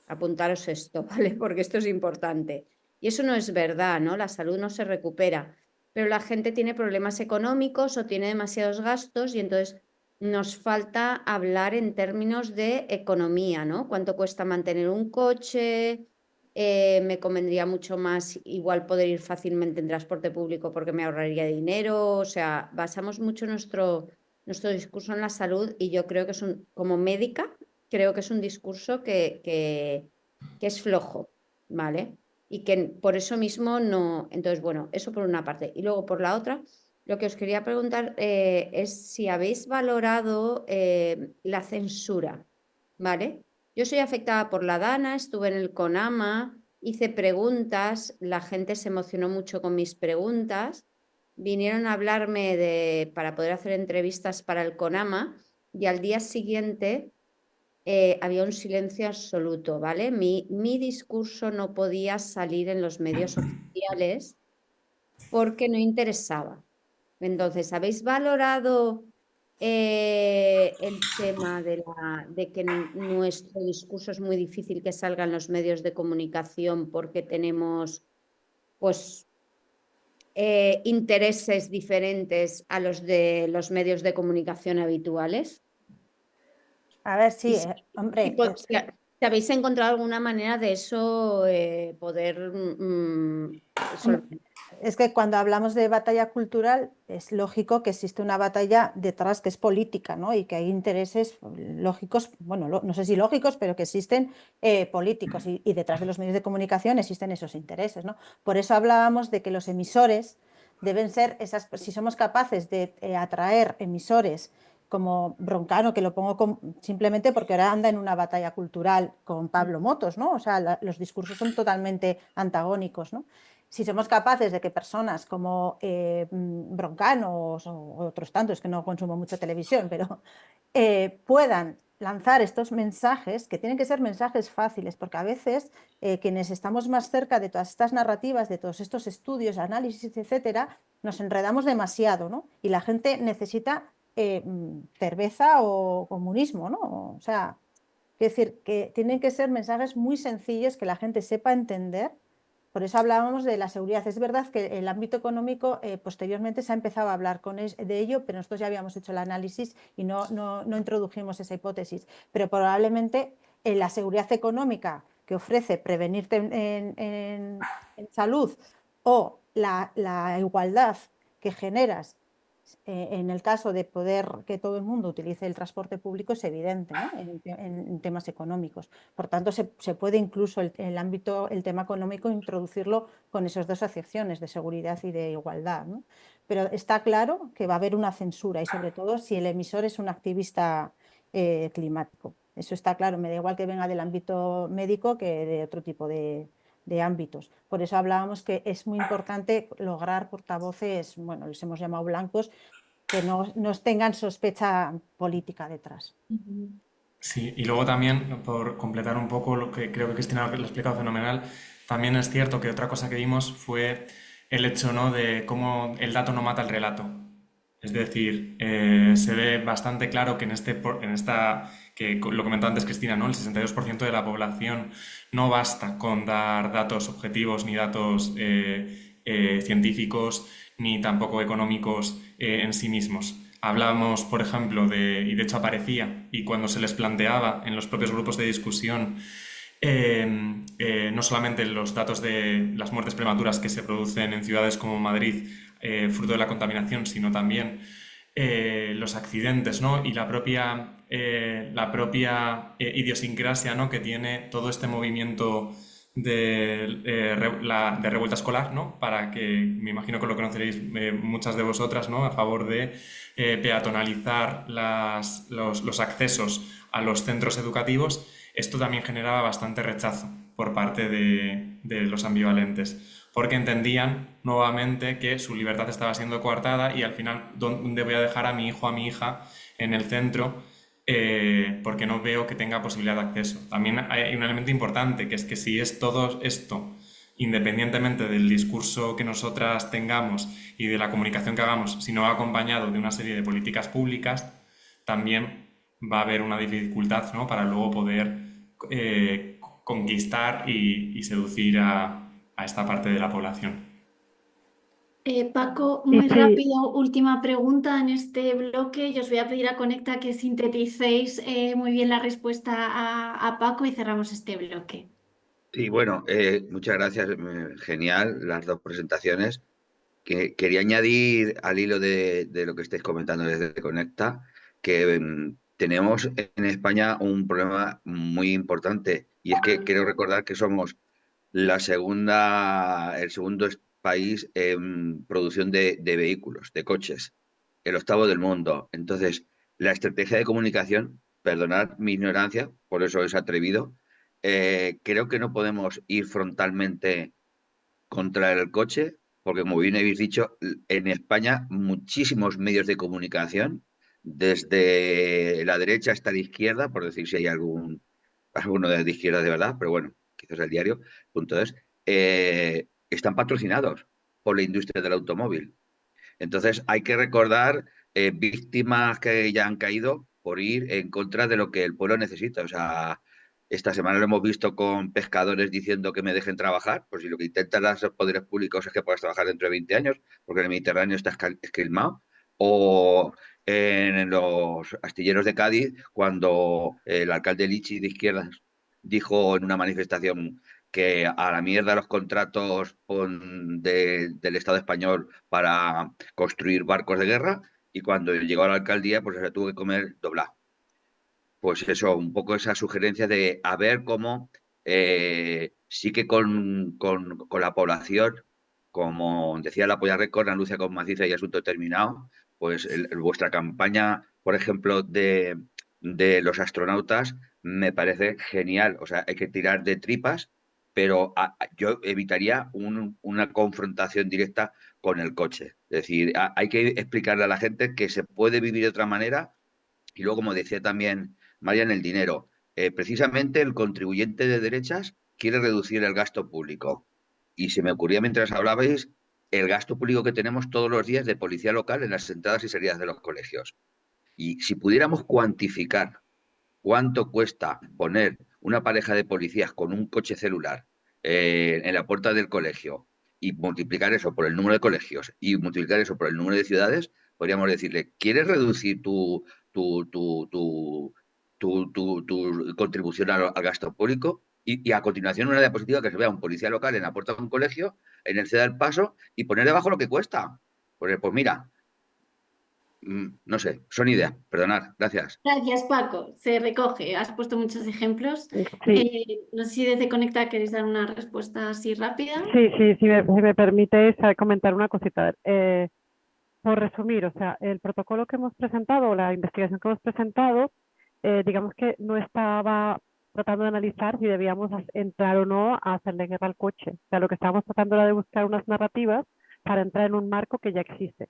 Apuntaros esto, ¿vale? Porque esto es importante. Y eso no es verdad, ¿no? La salud no se recupera, pero la gente tiene problemas económicos o tiene demasiados gastos y entonces nos falta hablar en términos de economía, ¿no? ¿Cuánto cuesta mantener un coche? Me convendría mucho más igual poder ir fácilmente en transporte público porque me ahorraría dinero. O sea, basamos mucho nuestro discurso en la salud y yo creo que como médica, creo que es un discurso que es flojo, ¿vale? Y que por eso mismo no. Entonces, bueno, eso por una parte. Y luego por la otra, lo que os quería preguntar es si habéis valorado la censura, ¿vale? Yo soy afectada por la DANA, estuve en el CONAMA, hice preguntas, la gente se emocionó mucho con mis preguntas, vinieron a hablarme para poder hacer entrevistas para el CONAMA y al día siguiente había un silencio absoluto, ¿vale? Mi discurso no podía salir en los medios oficiales porque no interesaba. Entonces, ¿habéis valorado el tema de que nuestro discurso es muy difícil que salga en los medios de comunicación porque tenemos, pues, intereses diferentes a los de los medios de comunicación habituales? A ver, sí, Y hombre, si habéis encontrado alguna manera de eso poder solventar. es que cuando hablamos de batalla cultural es lógico que existe una batalla detrás que es política, ¿no? Y que hay intereses lógicos, bueno, no sé si lógicos, pero que existen políticos y detrás de los medios de comunicación existen esos intereses, ¿no? Por eso hablábamos de que los emisores deben ser si somos capaces de atraer emisores como Broncano, que lo pongo simplemente porque ahora anda en una batalla cultural con Pablo Motos, ¿no? O sea, los discursos son totalmente antagónicos, ¿no? Si somos capaces de que personas como Broncano o otros tantos, que no consumo mucha televisión, pero puedan lanzar estos mensajes, que tienen que ser mensajes fáciles, porque a veces quienes estamos más cerca de todas estas narrativas, de todos estos estudios, análisis, etcétera, nos enredamos demasiado, ¿no? Y la gente necesita cerveza o comunismo, ¿no? O sea, es decir, que tienen que ser mensajes muy sencillos que la gente sepa entender. Por eso hablábamos de la seguridad. Es verdad que el ámbito económico posteriormente se ha empezado a hablar de ello, pero nosotros ya habíamos hecho el análisis y no introdujimos esa hipótesis. Pero probablemente la seguridad económica que ofrece prevenirte en salud o la igualdad que generas en el caso de poder que todo el mundo utilice el transporte público es evidente, ¿no? En temas económicos. Por tanto, se puede incluso el tema económico introducirlo con esas dos acepciones de seguridad y de igualdad, ¿no? Pero está claro que va a haber una censura y sobre todo si el emisor es un activista climático. Eso está claro, me da igual que venga del ámbito médico que de otro tipo de ámbitos. Por eso hablábamos que es muy importante lograr portavoces, bueno, les hemos llamado blancos, que no tengan sospecha política detrás. Sí, y luego también, por completar un poco lo que creo que Cristina lo ha explicado fenomenal, también es cierto que otra cosa que vimos fue el hecho, ¿no?, de cómo el dato no mata el relato. Es decir, se ve bastante claro que que lo comentó antes Cristina, ¿no?, el 62% de la población no basta con dar datos objetivos ni datos científicos ni tampoco económicos en sí mismos. Hablábamos, por ejemplo, y de hecho aparecía, y cuando se les planteaba en los propios grupos de discusión no solamente los datos de las muertes prematuras que se producen en ciudades como Madrid, fruto de la contaminación, sino también los accidentes, ¿no? Y la propia idiosincrasia, ¿no? Que tiene todo este movimiento de revuelta escolar, ¿no? Para que, me imagino que lo conoceréis muchas de vosotras, ¿no? A favor de peatonalizar los accesos a los centros educativos. Esto también generaba bastante rechazo por parte de los ambivalentes, porque entendían nuevamente que su libertad estaba siendo coartada y al final, ¿dónde voy a dejar a mi hijo o a mi hija en el centro? Porque no veo que tenga posibilidad de acceso. También hay un elemento importante, que es que si es todo esto, independientemente del discurso que nosotras tengamos y de la comunicación que hagamos, si no va acompañado de una serie de políticas públicas, también va a haber una dificultad, ¿no? Para luego poder conquistar y seducir a esta parte de la población. Paco, Y muy sí, rápido, última pregunta en este bloque. Y os voy a pedir a Conecta que sinteticéis muy bien la respuesta a Paco y cerramos este bloque. Sí, bueno, muchas gracias. Genial las dos presentaciones. Quería añadir al hilo de lo que estáis comentando desde Conecta, que tenemos en España un problema muy importante y es que quiero recordar que somos el segundo país en producción de vehículos, de coches, el octavo del mundo. Entonces, la estrategia de comunicación, perdonad mi ignorancia, por eso es atrevido, creo que no podemos ir frontalmente contra el coche, porque como bien habéis dicho, en España muchísimos medios de comunicación, desde la derecha hasta la izquierda, por decir si hay alguno de izquierda de verdad, pero bueno, quizás el diario.es, están patrocinados por la industria del automóvil. Entonces hay que recordar víctimas que ya han caído por ir en contra de lo que el pueblo necesita. O sea, esta semana lo hemos visto con pescadores diciendo que me dejen trabajar, pues si lo que intentan los poderes públicos es que puedas trabajar dentro de 20 años, porque el Mediterráneo está esquilmado, o en los astilleros de Cádiz, cuando el alcalde Lichi de izquierdas dijo en una manifestación que a la mierda los contratos del Estado español para construir barcos de guerra, y cuando llegó a la alcaldía pues se tuvo que comer doblado. Pues eso, un poco esa sugerencia de a ver cómo sí que con la población, como decía la Polla Record, Andalucía con maciza y asunto terminado, pues vuestra campaña, por ejemplo, de los astronautas, me parece genial. O sea, hay que tirar de tripas, pero yo evitaría una confrontación directa con el coche. Es decir, hay que explicarle a la gente que se puede vivir de otra manera. Y luego, como decía también Marian, el dinero. Precisamente el contribuyente de derechas quiere reducir el gasto público. Y se me ocurría mientras hablabais el gasto público que tenemos todos los días de policía local en las entradas y salidas de los colegios. Y si pudiéramos cuantificar cuánto cuesta poner una pareja de policías con un coche celular en la puerta del colegio y multiplicar eso por el número de colegios y multiplicar eso por el número de ciudades, podríamos decirle, ¿quieres reducir tu, tu, tu, tu contribución al gasto público? Y a continuación una diapositiva que se vea un policía local en la puerta de un colegio, en el CEDA del Paso, y poner debajo lo que cuesta. Pues mira, no sé, son ideas, perdonad, gracias. Gracias, Paco. Se recoge. Has puesto muchos ejemplos. sí, No sé si desde Conecta queréis dar una respuesta así rápida. sí, si me permites comentar una cosita. Por resumir, o sea, el protocolo que hemos presentado, la investigación que hemos presentado, digamos que no estaba tratando de analizar si debíamos entrar o no a hacerle guerra al coche. O sea, lo que estábamos tratando era de buscar unas narrativas para entrar en un marco que ya existe.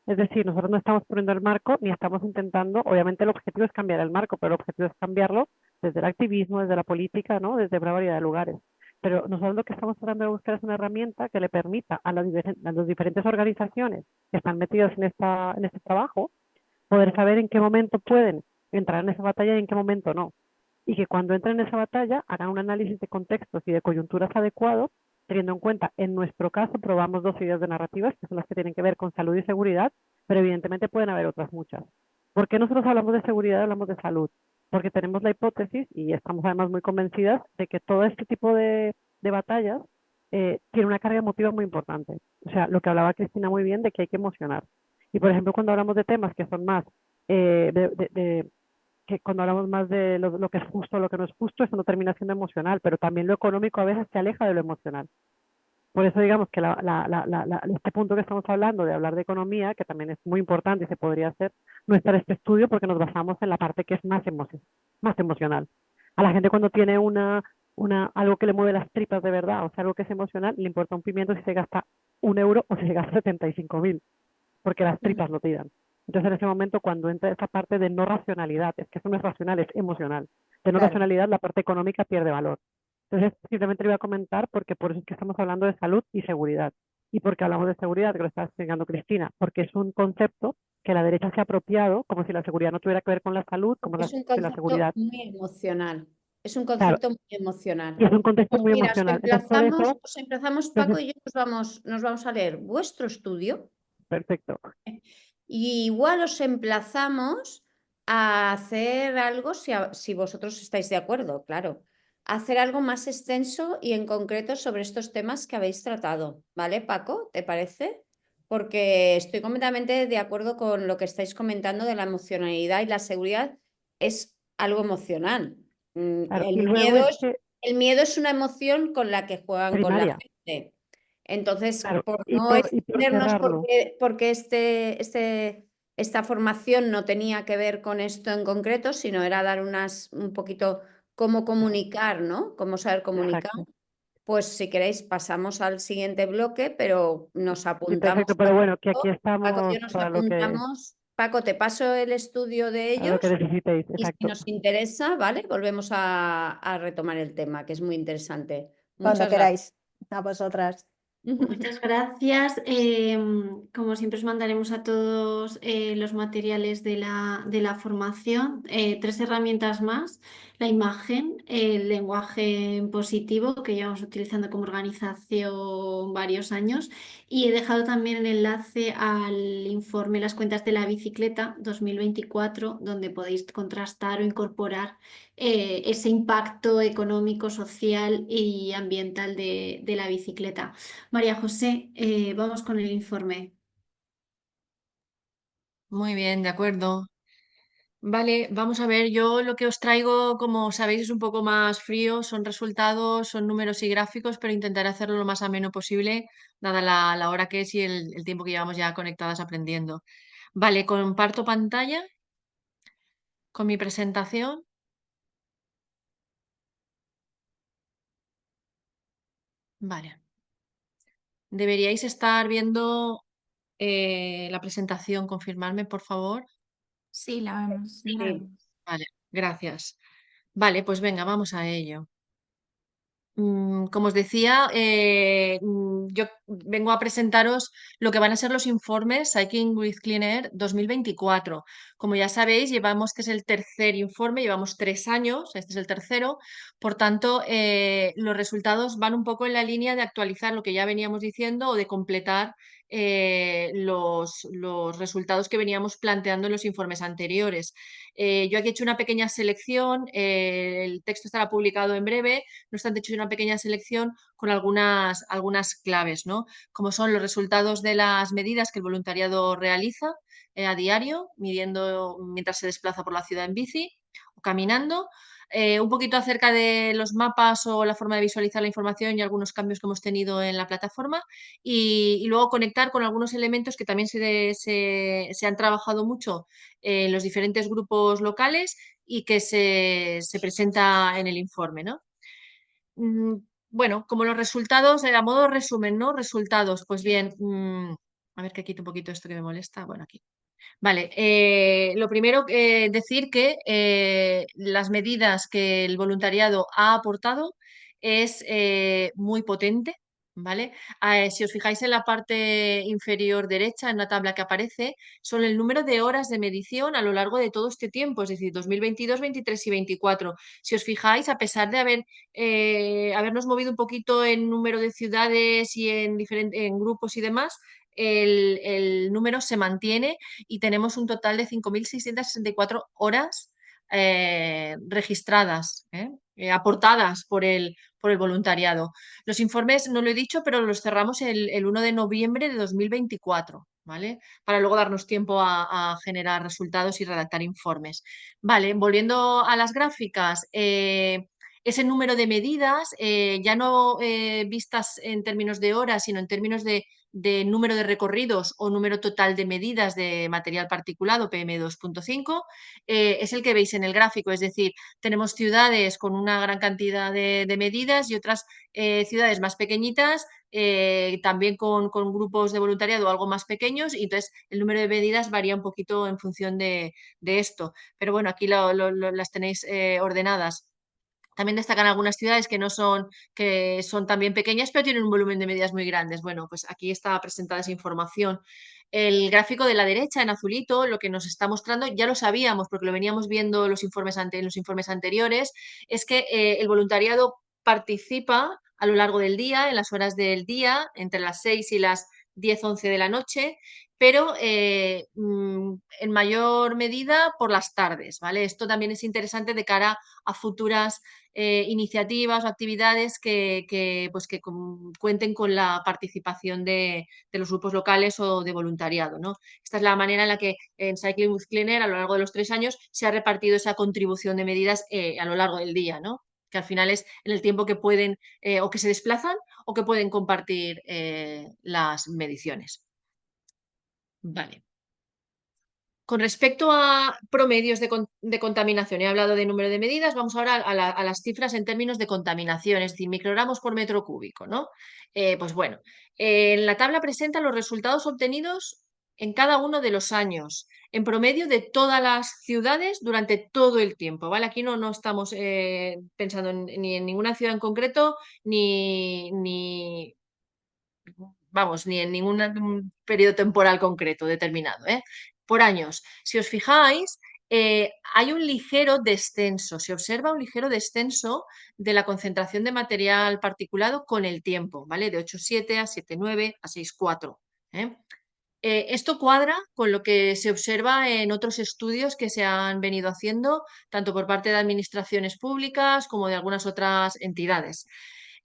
Es decir, nosotros no estamos poniendo el marco ni estamos intentando, obviamente el objetivo es cambiar el marco, pero el objetivo es cambiarlo desde el activismo, desde la política, ¿no? Desde una variedad de lugares. Pero nosotros lo que estamos tratando de buscar es una herramienta que le permita a las diferentes organizaciones que están metidas en este trabajo poder saber en qué momento pueden entrar en esa batalla y en qué momento no. Y que cuando entren en esa batalla hagan un análisis de contextos y de coyunturas adecuados, teniendo en cuenta, en nuestro caso, probamos 2 ideas de narrativas, que son las que tienen que ver con salud y seguridad, pero evidentemente pueden haber otras muchas. ¿Por qué nosotros hablamos de seguridad y hablamos de salud? porque tenemos la hipótesis, y estamos además muy convencidas, de que todo este tipo de batallas tiene una carga emotiva muy importante. O sea, lo que hablaba Cristina muy bien de que hay que emocionar. Y por ejemplo, cuando hablamos de temas que son más, que cuando hablamos más de lo que es justo o lo que no es justo, eso no termina siendo emocional, pero también lo económico a veces se aleja de lo emocional. Por eso digamos que este punto que estamos hablando, de hablar de economía, que también es muy importante y se podría hacer, no está en este estudio porque nos basamos en la parte que es más emocional. A la gente cuando tiene algo que le mueve las tripas de verdad, o sea, algo que es emocional, le importa un pimiento si se gasta 1 euro o si se gasta 75.000, porque las tripas lo tiran. Entonces en ese momento cuando entra esa parte de no racionalidad, es que eso no es racional, es emocional. De no Claro. racionalidad, la parte económica pierde valor. Entonces, simplemente le voy a comentar porque por eso es que estamos hablando de salud y seguridad. Y porque hablamos de seguridad, que lo está explicando Cristina, porque es un concepto que la derecha se ha apropiado como si la seguridad no tuviera que ver con la salud, como Es un si la concepto seguridad. muy emocional. Es un Claro, concepto muy emocional. y es un contexto Pues muy mira, emocional. Entonces, por eso, os emplazamos, Paco entonces, y yo nos vamos a leer vuestro estudio. perfecto. Y igual os emplazamos a hacer algo, si vosotros estáis de acuerdo, claro, hacer algo más extenso y en concreto sobre estos temas que habéis tratado, ¿vale, Paco? ¿Te parece? Porque estoy completamente de acuerdo con lo que estáis comentando de la emocionalidad y la seguridad es algo emocional. Claro, y luego es que El miedo es una emoción con la que juegan con la primaria, gente. Entonces, claro, por y no por extendernos cerrarlo. porque esta formación no tenía que ver con esto en concreto, sino era dar un poquito cómo comunicar, ¿no? Cómo saber comunicar. Exacto. Pues si queréis pasamos al siguiente bloque, pero nos Sí, apuntamos. perfecto, pero bueno, que aquí Paco y estamos yo nos apuntamos. Paco, te paso el estudio de para lo que ellos necesitéis, y si exacto. nos interesa, ¿vale? Volvemos a retomar el tema, que es muy interesante. Cuando Muchas queráis. A vosotras. Muchas gracias. Como siempre os mandaremos a todos los materiales de la formación, 3 herramientas más, la imagen, el lenguaje en positivo que llevamos utilizando como organización varios años y he dejado también el enlace al informe Las cuentas de la bicicleta 2024 donde podéis contrastar o incorporar ese impacto económico, social y ambiental de la bicicleta. María José, vamos con el informe. Muy bien, de acuerdo. Vale, vamos a ver, yo lo que os traigo, como sabéis, es un poco más frío, son resultados, son números y gráficos, pero intentaré hacerlo lo más ameno posible, dada la hora que es y el tiempo que llevamos ya conectadas aprendiendo. Vale, comparto pantalla con mi presentación. Vale. Deberíais estar viendo la presentación, confirmarme, por favor. Sí, la vemos. Sí. Vale, gracias. Vale, pues venga, vamos a ello. Como os decía, yo vengo a presentaros lo que van a ser los informes Cycling with Clean Air 2024. Como ya sabéis, este es el tercer informe, llevamos 3 años, este es el tercero, por tanto, los resultados van un poco en la línea de actualizar lo que ya veníamos diciendo o de completar los resultados que veníamos planteando en los informes anteriores. Yo aquí he hecho una pequeña selección, el texto estará publicado en breve. No obstante, he hecho una pequeña selección con algunas claves, ¿no? Como son los resultados de las medidas que el voluntariado realiza a diario, midiendo mientras se desplaza por la ciudad en bici o caminando. Un poquito acerca de los mapas o la forma de visualizar la información y algunos cambios que hemos tenido en la plataforma y luego conectar con algunos elementos que también se han trabajado mucho en los diferentes grupos locales y que se presenta en el informe, ¿no? Bueno, como los resultados, a modo resumen, ¿no? Resultados, pues bien, a ver que quito un poquito esto que me molesta. Bueno, aquí. Vale, lo primero, decir que las medidas que el voluntariado ha aportado es muy potente, ¿vale? Si os fijáis en la parte inferior derecha, en una tabla que aparece, son el número de horas de medición a lo largo de todo este tiempo, es decir, 2022, 23 y 24. Si os fijáis, a pesar de habernos movido un poquito en número de ciudades y en grupos y demás, el número se mantiene y tenemos un total de 5.664 horas registradas, aportadas por el voluntariado. Los informes, no lo he dicho, pero los cerramos el 1 de noviembre de 2024, ¿vale? Para luego darnos tiempo a generar resultados y redactar informes. Vale, volviendo a las gráficas, ese número de medidas, ya no vistas en términos de horas, sino en términos de número de recorridos o número total de medidas de material particulado, PM2.5, es el que veis en el gráfico. Es decir, tenemos ciudades con una gran cantidad de medidas y otras ciudades más pequeñitas, también con grupos de voluntariado algo más pequeños, y entonces el número de medidas varía un poquito en función de esto. Pero bueno, aquí las tenéis ordenadas. También destacan algunas ciudades que son también pequeñas, pero tienen un volumen de medidas muy grandes. Bueno, pues aquí está presentada esa información. El gráfico de la derecha en azulito, lo que nos está mostrando, ya lo sabíamos porque lo veníamos viendo en los informes anteriores, es que el voluntariado participa a lo largo del día, en las horas del día, entre las 6 y las 10, 11 de la noche, pero en mayor medida por las tardes, ¿vale? Esto también es interesante de cara a futuras iniciativas o actividades que cuenten con la participación de los grupos locales o de voluntariado, ¿no? Esta es la manera en la que en Cycling with Cleaner a lo largo de los 3 años se ha repartido esa contribución de medidas a lo largo del día, ¿no? Que al final es en el tiempo que pueden o que se desplazan o que pueden compartir las mediciones. Vale. Con respecto a promedios de contaminación, he hablado de número de medidas, vamos ahora a las cifras en términos de contaminación, es decir, microgramos por metro cúbico, ¿no? Pues bueno, en la tabla presenta los resultados obtenidos en cada uno de los años, en promedio de todas las ciudades durante todo el tiempo, ¿vale? Aquí no estamos pensando ni en ninguna ciudad en concreto, ni en ningún periodo temporal concreto determinado, por años. Si os fijáis, hay un ligero descenso, se observa un ligero descenso de la concentración de material particulado con el tiempo, ¿vale? De 8,7 a 7,9 a 6,4. Esto cuadra con lo que se observa en otros estudios que se han venido haciendo, tanto por parte de administraciones públicas como de algunas otras entidades.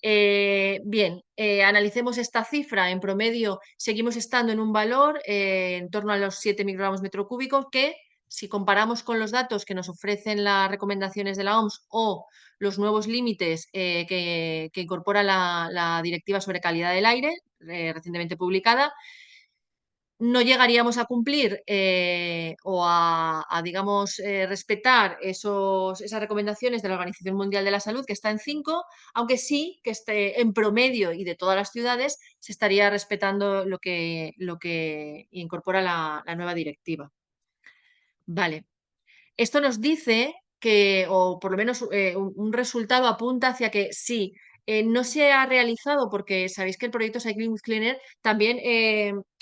Bien, analicemos esta cifra. En promedio seguimos estando en un valor en torno a los 7 microgramos metro cúbico, que si comparamos con los datos que nos ofrecen las recomendaciones de la OMS o los nuevos límites que incorpora la Directiva sobre Calidad del Aire, recientemente publicada, no llegaríamos a cumplir o a digamos, respetar esas recomendaciones de la Organización Mundial de la Salud, que está en 5, aunque sí que esté en promedio y de todas las ciudades se estaría respetando lo que incorpora la nueva directiva. Vale. Esto nos dice que, o por lo menos un resultado apunta hacia que sí, no se ha realizado, porque sabéis que el proyecto Cycling with Cleaner también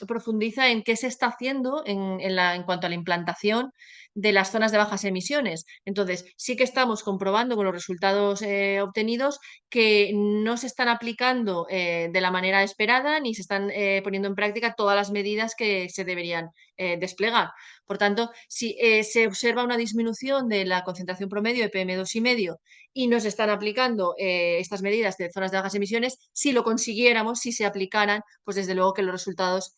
profundiza en qué se está haciendo en cuanto a la implantación de las zonas de bajas emisiones. Entonces, sí que estamos comprobando con los resultados obtenidos que no se están aplicando de la manera esperada ni se están poniendo en práctica todas las medidas que se deberían desplegar. Por tanto, si se observa una disminución de la concentración promedio de PM2,5 y no se están aplicando estas medidas de zonas de bajas emisiones, si lo consiguiéramos, si se aplicaran, pues desde luego que los resultados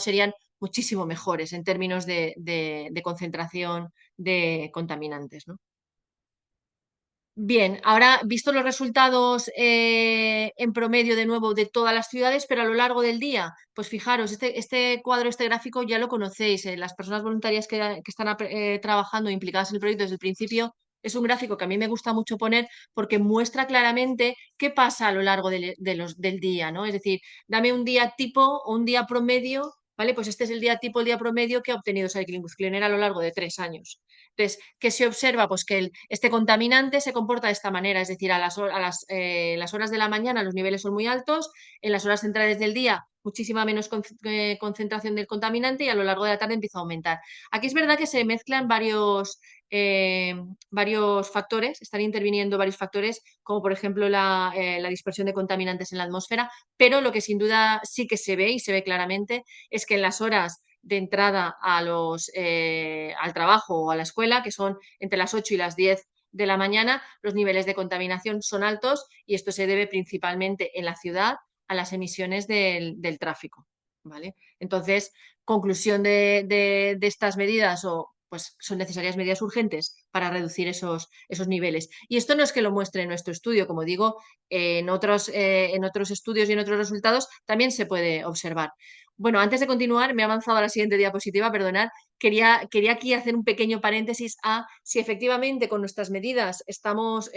serían muchísimo mejores en términos de concentración de contaminantes, ¿no? Bien, ahora visto los resultados en promedio de nuevo de todas las ciudades, pero a lo largo del día, pues fijaros, este cuadro, este gráfico ya lo conocéis, las personas voluntarias que están trabajando e implicadas en el proyecto desde el principio, es un gráfico que a mí me gusta mucho poner porque muestra claramente qué pasa a lo largo del día, ¿no? Es decir, dame un día tipo o un día promedio, ¿vale? Pues este es el día tipo, el día promedio que ha obtenido Cycling with Cleaner a lo largo de 3 años. Entonces, ¿qué se observa? Pues que este contaminante se comporta de esta manera, es decir, las horas de la mañana los niveles son muy altos, en las horas centrales del día muchísima menos concentración del contaminante y a lo largo de la tarde empieza a aumentar. Aquí es verdad que se mezclan varios factores, están interviniendo varios factores, como por ejemplo la dispersión de contaminantes en la atmósfera, pero lo que sin duda sí que se ve y se ve claramente es que en las horas de entrada al trabajo o a la escuela, que son entre las 8 y las 10 de la mañana, los niveles de contaminación son altos y esto se debe principalmente en la ciudad a las emisiones del tráfico, ¿vale? Entonces, conclusión de estas medidas pues son necesarias medidas urgentes para reducir esos niveles. Y esto no es que lo muestre en nuestro estudio, como digo, en otros estudios y en otros resultados también se puede observar. Bueno, antes de continuar, me he avanzado a la siguiente diapositiva, perdonad. Quería aquí hacer un pequeño paréntesis a si efectivamente con nuestras medidas estamos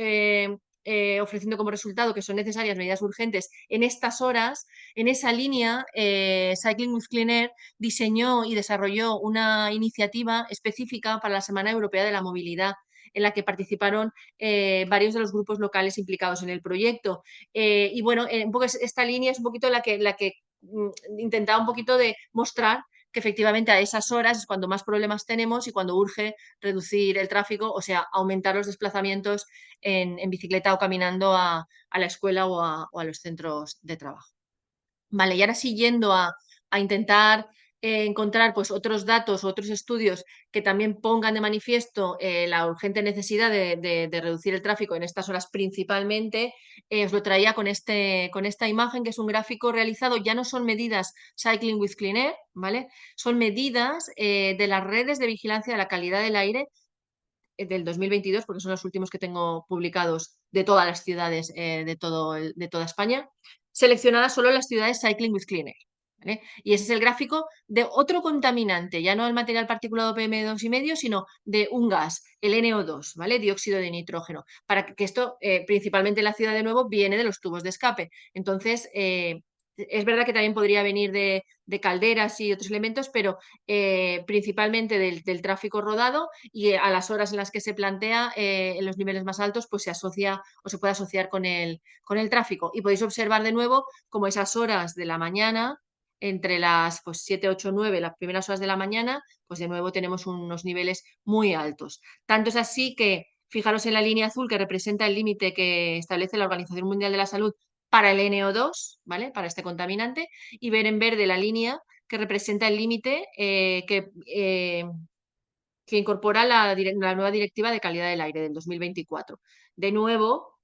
ofreciendo como resultado que son necesarias medidas urgentes en estas horas. En esa línea, Cycling with Clean Air diseñó y desarrolló una iniciativa específica para la Semana Europea de la Movilidad, en la que participaron varios de los grupos locales implicados en el proyecto. Y bueno, un poco esta línea es un poquito la que intentaba un poquito de mostrar que efectivamente a esas horas es cuando más problemas tenemos y cuando urge reducir el tráfico, o sea, aumentar los desplazamientos en bicicleta o caminando a la escuela o a los centros de trabajo. Vale, y ahora sí yendo a intentar encontrar pues, otros datos, otros estudios que también pongan de manifiesto la urgente necesidad de reducir el tráfico en estas horas principalmente, os lo traía con esta imagen, que es un gráfico realizado, ya no son medidas Cycling with Clean Air, ¿vale? Son medidas de las redes de vigilancia de la calidad del aire del 2022, porque son los últimos que tengo publicados de todas las ciudades de toda España, seleccionadas solo las ciudades Cycling with Clean Air, ¿vale? Y ese es el gráfico de otro contaminante, ya no el material particulado PM2,5, sino de un gas, el NO2, ¿vale? Dióxido de nitrógeno, para que esto, principalmente en la ciudad de nuevo, viene de los tubos de escape. Entonces, es verdad que también podría venir de calderas y otros elementos, pero principalmente del tráfico rodado, y a las horas en las que se plantea en los niveles más altos, pues se asocia o se puede asociar con el tráfico. Y podéis observar de nuevo como esas horas de la mañana, entre las 7, 8, 9, las primeras horas de la mañana, pues de nuevo tenemos unos niveles muy altos. Tanto es así que fijaros en la línea azul que representa el límite que establece la Organización Mundial de la Salud para el NO2, ¿vale? Para este contaminante, y ver en verde la línea que representa el límite que incorpora la nueva Directiva de Calidad del Aire del 2024. De nuevo,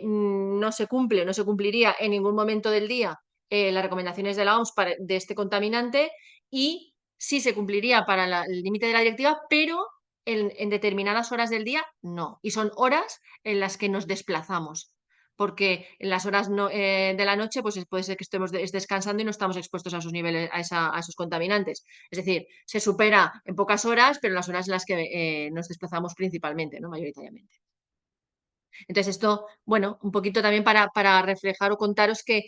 no se cumpliría en ningún momento del día las recomendaciones de la OMS de este contaminante, y sí se cumpliría para el límite de la directiva, pero en determinadas horas del día no. Y son horas en las que nos desplazamos, porque en las horas de la noche pues puede ser que estemos descansando y no estamos expuestos a esos niveles, a esos contaminantes. Es decir, se supera en pocas horas, pero en las horas en las que nos desplazamos principalmente, ¿no? Mayoritariamente. Entonces esto, bueno, un poquito también para reflejar o contaros que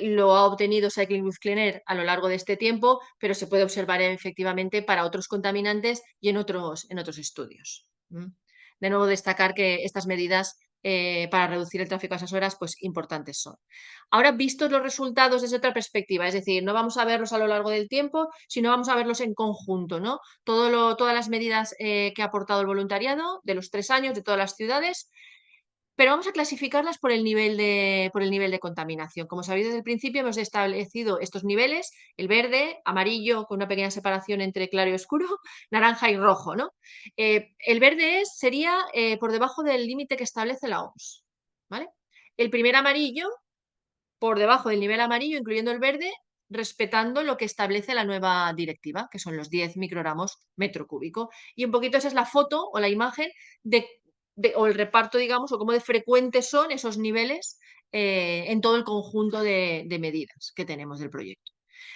lo ha obtenido Cycling with Clean Air a lo largo de este tiempo, pero se puede observar efectivamente para otros contaminantes y en otros estudios. De nuevo, destacar que estas medidas para reducir el tráfico a esas horas, pues importantes son. Ahora, vistos los resultados desde otra perspectiva, es decir, no vamos a verlos a lo largo del tiempo, sino vamos a verlos en conjunto, ¿no? Todas las medidas que ha aportado el voluntariado de los 3 años de todas las ciudades, pero vamos a clasificarlas por el nivel de contaminación. Como sabéis, desde el principio hemos establecido estos niveles: el verde, amarillo con una pequeña separación entre claro y oscuro, naranja y rojo, ¿no? El verde sería por debajo del límite que establece la OMS, ¿vale? El primer amarillo, por debajo del nivel amarillo, incluyendo el verde, respetando lo que establece la nueva directiva, que son los 10 microgramos metro cúbico. Y un poquito esa es la foto o la imagen o el reparto, digamos, o cómo de frecuentes son esos niveles en todo el conjunto de medidas que tenemos del proyecto.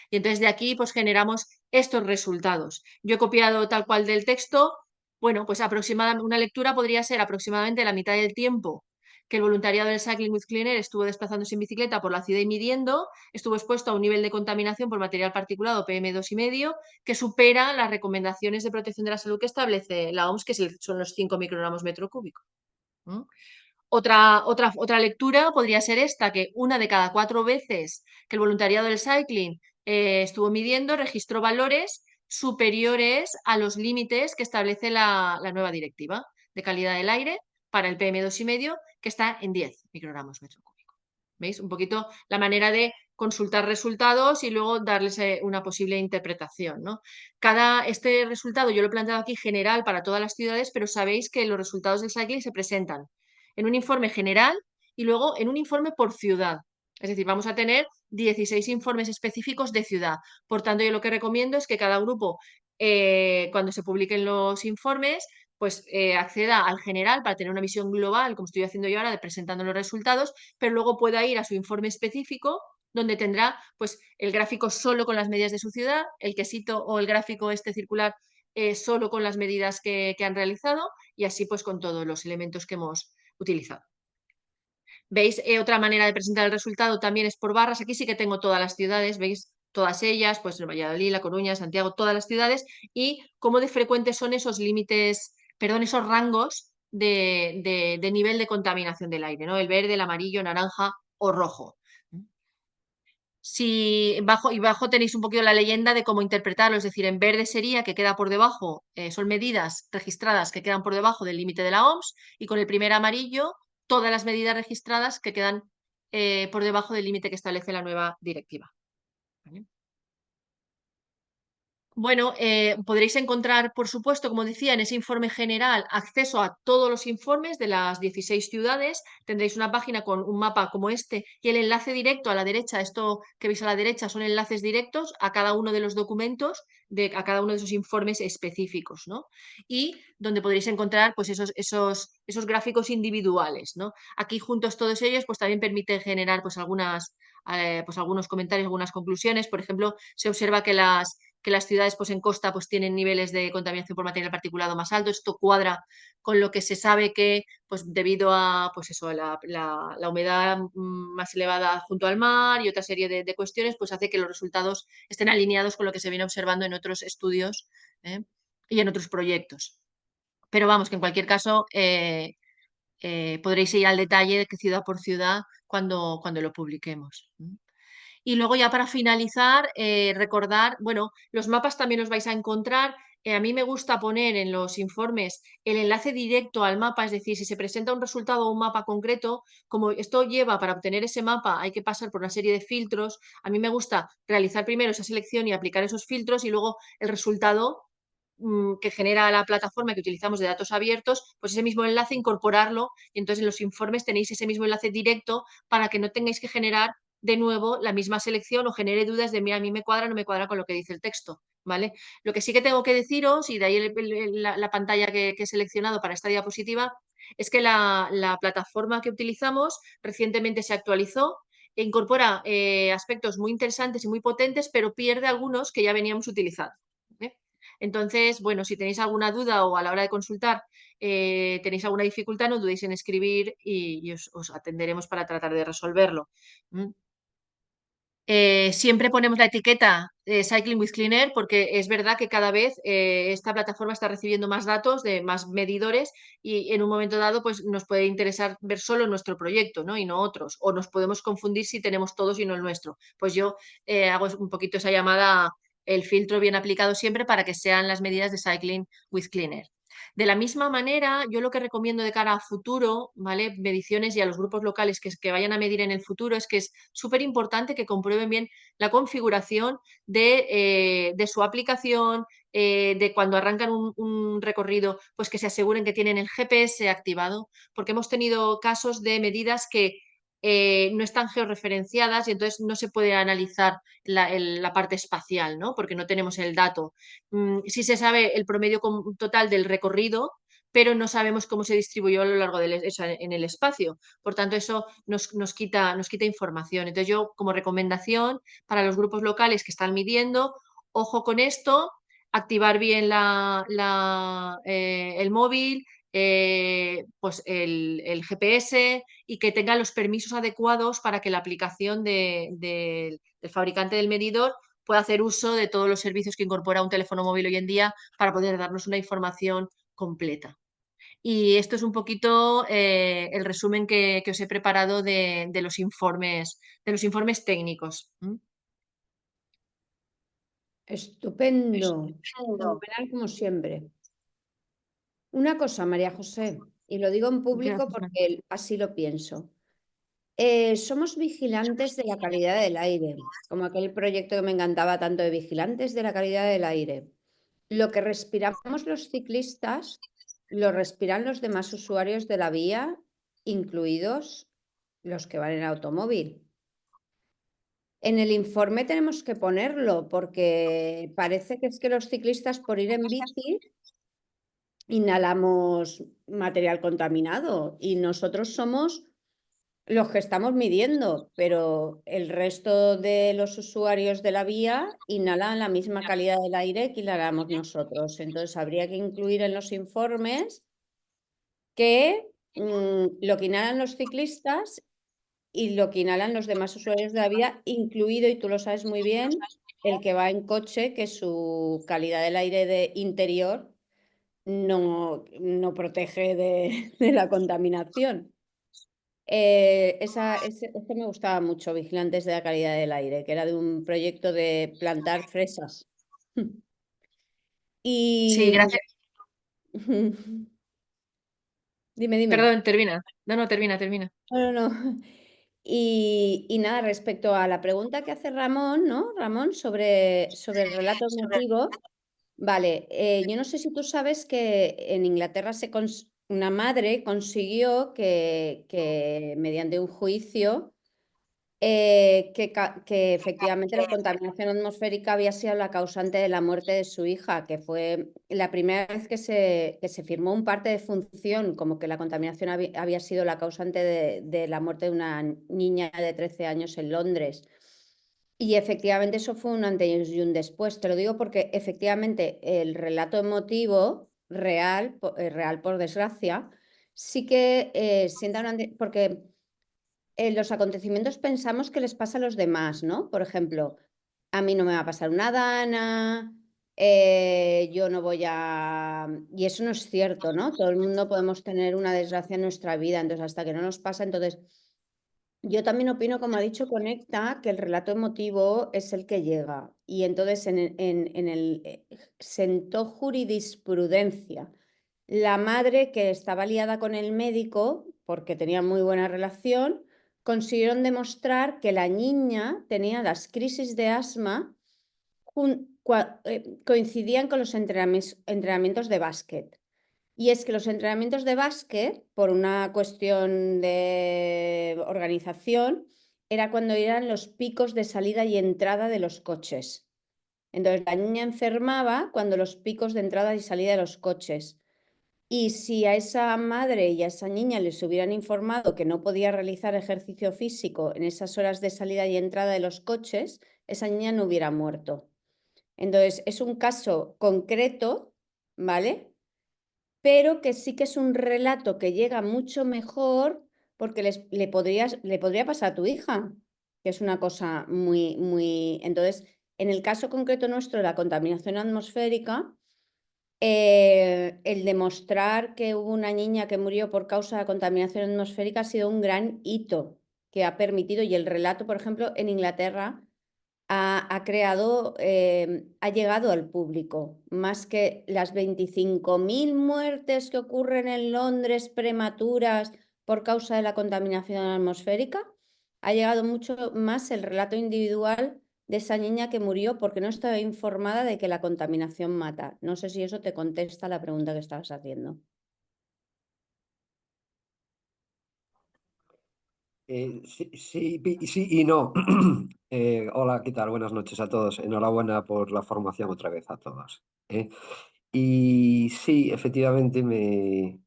Y entonces de aquí pues generamos estos resultados. Yo he copiado tal cual del texto. Bueno, pues aproximadamente una lectura podría ser aproximadamente la mitad del tiempo que el voluntariado del Cycling with Clean Air estuvo desplazándose en bicicleta por la ciudad y midiendo, estuvo expuesto a un nivel de contaminación por material particulado PM2,5 que supera las recomendaciones de protección de la salud que establece la OMS, que son los 5 microgramos metro cúbico. Otra lectura podría ser esta, que una de cada 4 veces que el voluntariado del cycling estuvo midiendo, registró valores superiores a los límites que establece la nueva directiva de calidad del aire para el PM2,5, que está en 10 microgramos metro cúbico. ¿Veis? Un poquito la manera de consultar resultados y luego darles una posible interpretación, ¿no? Este resultado yo lo he planteado aquí general para todas las ciudades, pero sabéis que los resultados del cycling se presentan en un informe general y luego en un informe por ciudad. Es decir, vamos a tener 16 informes específicos de ciudad. Por tanto, yo lo que recomiendo es que cada grupo, cuando se publiquen los informes, pues acceda al general para tener una visión global, como estoy haciendo yo ahora, de presentando los resultados, pero luego pueda ir a su informe específico, donde tendrá pues el gráfico solo con las medidas de su ciudad, el quesito o el gráfico este circular solo con las medidas que han realizado, y así pues con todos los elementos que hemos utilizado. ¿Veis? Otra manera de presentar el resultado también es por barras. Aquí sí que tengo todas las ciudades, ¿veis? Todas ellas, pues Valladolid, La Coruña, Santiago, todas las ciudades, y cómo de frecuentes son esos límites, perdón, esos rangos de nivel de contaminación del aire, ¿no? El verde, el amarillo, naranja o rojo. Si bajo tenéis un poquito la leyenda de cómo interpretarlo, es decir, en verde sería que queda por debajo, son medidas registradas que quedan por debajo del límite de la OMS, y con el primer amarillo, todas las medidas registradas que quedan por debajo del límite que establece la nueva directiva. ¿Vale? Bueno, podréis encontrar, por supuesto, como decía, en ese informe general, acceso a todos los informes de las 16 ciudades. Tendréis una página con un mapa como este y el enlace directo a la derecha. Esto que veis a la derecha son enlaces directos a cada uno de los documentos, a cada uno de esos informes específicos, ¿no? Y donde podréis encontrar pues, esos gráficos individuales, ¿no? Aquí juntos todos ellos pues, también permiten generar pues, algunos comentarios, algunas conclusiones. Por ejemplo, se observa que las ciudades pues, en costa pues, tienen niveles de contaminación por material particulado más altos. Esto cuadra con lo que se sabe que, pues, debido a pues eso, la humedad más elevada junto al mar y otra serie de cuestiones, pues hace que los resultados estén alineados con lo que se viene observando en otros estudios y en otros proyectos. Pero vamos, que en cualquier caso podréis ir al detalle de ciudad por ciudad cuando lo publiquemos. Y luego ya para finalizar, recordar, bueno, los mapas también los vais a encontrar. A mí me gusta poner en los informes el enlace directo al mapa, es decir, si se presenta un resultado o un mapa concreto, como esto lleva para obtener ese mapa, hay que pasar por una serie de filtros. A mí me gusta realizar primero esa selección y aplicar esos filtros y luego el resultado que genera la plataforma que utilizamos de datos abiertos, pues ese mismo enlace incorporarlo, y entonces en los informes tenéis ese mismo enlace directo para que no tengáis que generar de nuevo la misma selección o genere dudas de, mira, a mí me cuadra, no me cuadra con lo que dice el texto, ¿vale? Lo que sí que tengo que deciros, y de ahí la pantalla que he seleccionado para esta diapositiva, es que la plataforma que utilizamos recientemente se actualizó e incorpora aspectos muy interesantes y muy potentes, pero pierde algunos que ya veníamos utilizando. Entonces, bueno, si tenéis alguna duda o a la hora de consultar tenéis alguna dificultad, no dudéis en escribir y os atenderemos para tratar de resolverlo. Siempre ponemos la etiqueta Cycling with Clean Air porque es verdad que cada vez esta plataforma está recibiendo más datos de más medidores y en un momento dado pues nos puede interesar ver solo nuestro proyecto, ¿no? Y no otros, o nos podemos confundir si tenemos todos y no el nuestro. Pues yo hago un poquito esa llamada, el filtro bien aplicado siempre para que sean las medidas de Cycling with Clean Air. De la misma manera, yo lo que recomiendo de cara a futuro, ¿vale? Mediciones y a los grupos locales que vayan a medir en el futuro, es que es súper importante que comprueben bien la configuración de su aplicación, de cuando arrancan un recorrido, pues que se aseguren que tienen el GPS activado, porque hemos tenido casos de medidas que no están georreferenciadas y entonces no se puede analizar la parte espacial, ¿no? Porque no tenemos el dato. Sí se sabe el promedio total del recorrido, pero no sabemos cómo se distribuyó a lo largo en el espacio. Por tanto, eso nos quita información. Entonces, yo como recomendación para los grupos locales que están midiendo, ojo con esto, activar bien el móvil, pues el GPS y que tenga los permisos adecuados para que la aplicación del fabricante del medidor pueda hacer uso de todos los servicios que incorpora un teléfono móvil hoy en día para poder darnos una información completa. Y esto es un poquito el resumen que os he preparado de los informes técnicos. Estupendo, fenomenal como siempre. Una cosa, María José, y lo digo en público Gracias. porque así lo pienso. Somos vigilantes de la calidad del aire, como aquel proyecto que me encantaba tanto de vigilantes de la calidad del aire. Lo que respiramos los ciclistas, lo respiran los demás usuarios de la vía, incluidos los que van en automóvil. En el informe tenemos que ponerlo porque parece que es que los ciclistas por ir en bici inhalamos material contaminado y nosotros somos los que estamos midiendo, pero el resto de los usuarios de la vía inhalan la misma calidad del aire que inhalamos nosotros. Entonces habría que incluir en los informes que lo que inhalan los ciclistas y lo que inhalan los demás usuarios de la vía, incluido, y tú lo sabes muy bien, el que va en coche, que su calidad del aire de interior no protege de la contaminación. Este me gustaba mucho, Vigilantes de la calidad del aire, que era de un proyecto de plantar fresas. Sí, Y gracias. dime. Perdón, termina. No, termina. No. Y nada, respecto a la pregunta que hace Ramón, ¿no? Ramón, sobre el relato emotivo. Vale, yo no sé si tú sabes que en Inglaterra una madre consiguió que mediante un juicio que efectivamente la contaminación atmosférica había sido la causante de la muerte de su hija, que fue la primera vez que se firmó un parte de función, como que la contaminación había sido la causante de la muerte de una niña de 13 años en Londres. Y efectivamente eso fue un antes y un después. Te lo digo porque efectivamente el relato emotivo real por desgracia, sí que sienta porque los acontecimientos pensamos que les pasa a los demás, ¿no? Por ejemplo, a mí no me va a pasar una dana, yo no voy a... Y eso no es cierto, ¿no? Todo el mundo podemos tener una desgracia en nuestra vida, entonces hasta que no nos pasa, entonces... Yo también opino, como ha dicho Conecta, que el relato emotivo es el que llega. Y entonces en el sentó jurisprudencia. La madre, que estaba liada con el médico, porque tenía muy buena relación, consiguieron demostrar que la niña tenía las crisis de asma, coincidían con los entrenamientos de básquet. Y es que los entrenamientos de básquet, por una cuestión de organización, era cuando eran los picos de salida y entrada de los coches. Entonces la niña enfermaba cuando los picos de entrada y salida de los coches. Y si a esa madre y a esa niña les hubieran informado que no podía realizar ejercicio físico en esas horas de salida y entrada de los coches, esa niña no hubiera muerto. Entonces es un caso concreto, ¿vale? Pero que sí que es un relato que llega mucho mejor porque le podría pasar a tu hija, que es una cosa muy... Entonces, en el caso concreto nuestro de la contaminación atmosférica, el demostrar que hubo una niña que murió por causa de la contaminación atmosférica ha sido un gran hito que ha permitido, y el relato, por ejemplo, en Inglaterra ha llegado al público, más que las 25.000 muertes que ocurren en Londres prematuras por causa de la contaminación atmosférica, ha llegado mucho más el relato individual de esa niña que murió porque no estaba informada de que la contaminación mata. No sé si eso te contesta la pregunta que estabas haciendo. Sí y no. Hola, ¿qué tal? Buenas noches a todos. Enhorabuena por la formación otra vez a todos. Y sí, efectivamente,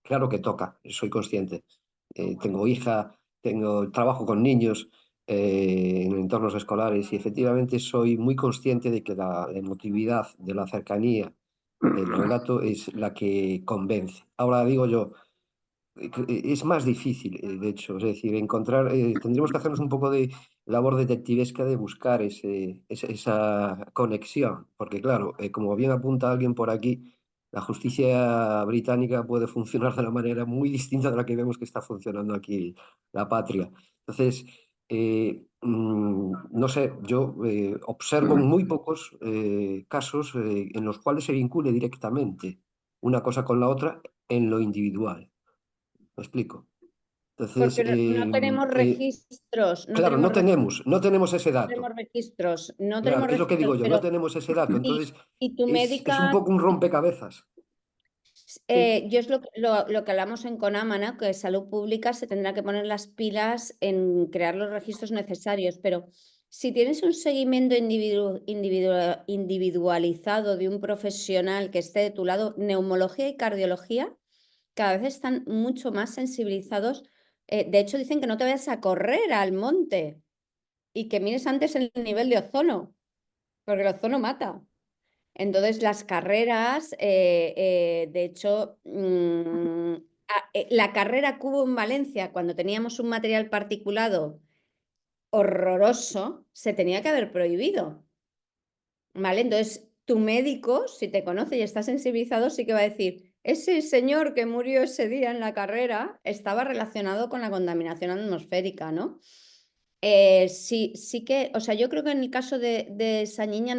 claro que toca, soy consciente. Tengo hija, trabajo con niños en entornos escolares y efectivamente soy muy consciente de que la emotividad de la cercanía del relato es la que convence. Ahora digo yo, es más difícil, de hecho, es decir, tendríamos que hacernos un poco de labor detectivesca de buscar esa conexión, porque claro, como bien apunta alguien por aquí, la justicia británica puede funcionar de una manera muy distinta de la que vemos que está funcionando aquí la patria. Entonces, no sé, yo observo muy pocos casos en los cuales se vincule directamente una cosa con la otra en lo individual. ¿Me explico? Entonces, Porque no tenemos registros, claro, no tenemos ese dato. no Claro, tenemos es lo que digo registros, yo, no tenemos ese dato. Entonces, y tu es un médica, poco un rompecabezas. yo es lo que hablamos en CONAMA, ¿no? Que Salud Pública se tendrá que poner las pilas en crear los registros necesarios, pero si tienes un seguimiento individualizado de un profesional que esté de tu lado, neumología y cardiología cada vez están mucho más sensibilizados. De hecho, dicen que no te vayas a correr al monte y que mires antes el nivel de ozono, porque el ozono mata. Entonces, las carreras, de hecho, la carrera que hubo en Valencia, cuando teníamos un material particulado horroroso, se tenía que haber prohibido. ¿Vale? Entonces, tu médico, si te conoce y está sensibilizado, sí que va a decir, ese señor que murió ese día en la carrera estaba relacionado con la contaminación atmosférica, ¿no? Sí que, o sea, yo creo que en el caso de esa niña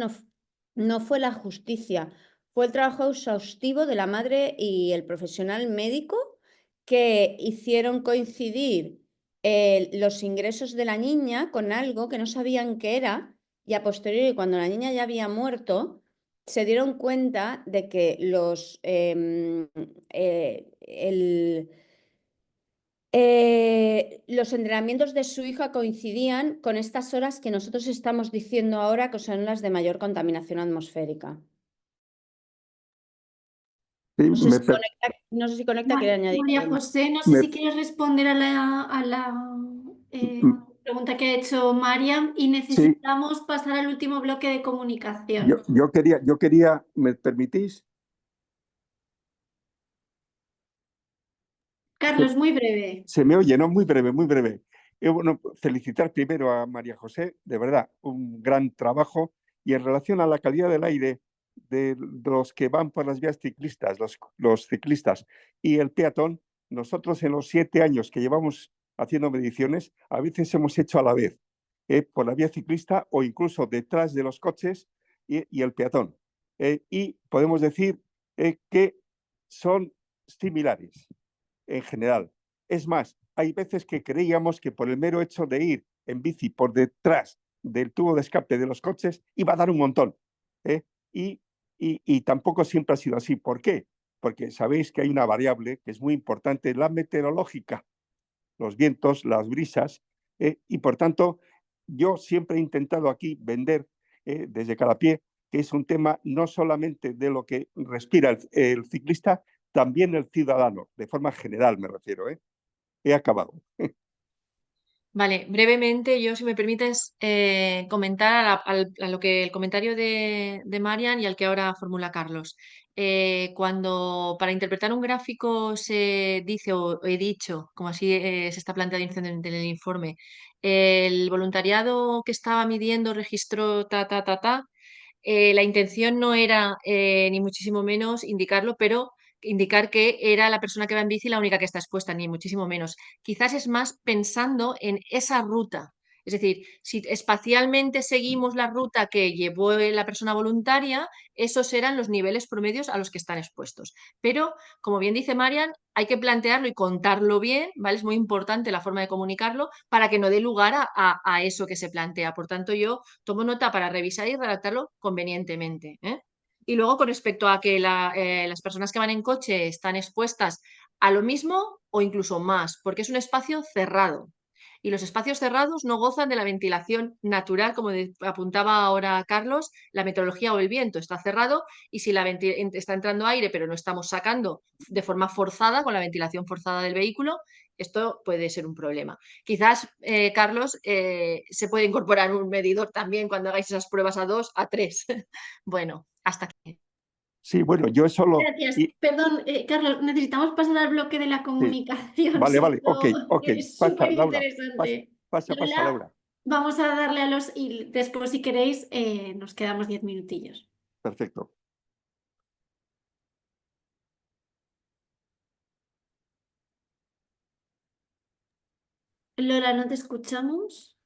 no fue la justicia, fue el trabajo exhaustivo de la madre y el profesional médico que hicieron coincidir los ingresos de la niña con algo que no sabían qué era, y a posteriori, cuando la niña ya había muerto, se dieron cuenta de que los entrenamientos de su hija coincidían con estas horas que nosotros estamos diciendo ahora que son las de mayor contaminación atmosférica. Sí, No sé si conecta, quiere añadir María algo más. José, no sé me- si quieres responder a la pregunta que ha hecho Mariam, y sí, necesitamos pasar al último bloque de comunicación. yo quería, ¿me permitís? Carlos, muy breve. Se me oye, ¿no? Muy breve, muy breve. Bueno, felicitar primero a María José, de verdad, un gran trabajo. Y en relación a la calidad del aire de los que van por las vías ciclistas, los ciclistas y el peatón, nosotros en los 7 años que llevamos haciendo mediciones, a veces hemos hecho a la vez, por la vía ciclista o incluso detrás de los coches y el peatón. Y podemos decir que son similares en general. Es más, hay veces que creíamos que por el mero hecho de ir en bici por detrás del tubo de escape de los coches iba a dar un montón. ¿eh? Y tampoco siempre ha sido así. ¿Por qué? Porque sabéis que hay una variable que es muy importante, la meteorológica, los vientos, las brisas, y por tanto yo siempre he intentado aquí vender desde Calapié que es un tema no solamente de lo que respira el ciclista, también el ciudadano, de forma general me refiero. He acabado. Vale, brevemente, yo, si me permites, comentar a lo que el comentario de Marian y al que ahora formula Carlos. Cuando para interpretar un gráfico se dice, o he dicho, como así se está planteado en el informe, el voluntariado que estaba midiendo registró la intención no era ni muchísimo menos indicarlo, pero indicar que era la persona que va en bici la única que está expuesta, ni muchísimo menos. Quizás es más pensando en esa ruta. Es decir, si espacialmente seguimos la ruta que llevó la persona voluntaria, esos eran los niveles promedios a los que están expuestos. Pero, como bien dice Marian, hay que plantearlo y contarlo bien, ¿vale? Es muy importante la forma de comunicarlo para que no dé lugar a eso que se plantea. Por tanto, yo tomo nota para revisar y redactarlo convenientemente, ¿eh? Y luego, con respecto a que las personas que van en coche están expuestas a lo mismo o incluso más, porque es un espacio cerrado. Y los espacios cerrados no gozan de la ventilación natural, como apuntaba ahora Carlos, la meteorología o el viento está cerrado, y si está entrando aire pero no estamos sacando de forma forzada, con la ventilación forzada del vehículo, esto puede ser un problema. Quizás, Carlos, se puede incorporar un medidor también cuando hagáis esas pruebas a 2, a 3. Bueno, hasta aquí. Sí, bueno, yo solo... Gracias. Perdón, Carlos, necesitamos pasar al bloque de la Sí, comunicación. vale, vale, ok, Es pasa, súper Laura, interesante. pasa, Lola, Laura. vamos a darle a los... Y después, si queréis, nos quedamos 10 minutillos. Perfecto. Lola, ¿no te escuchamos?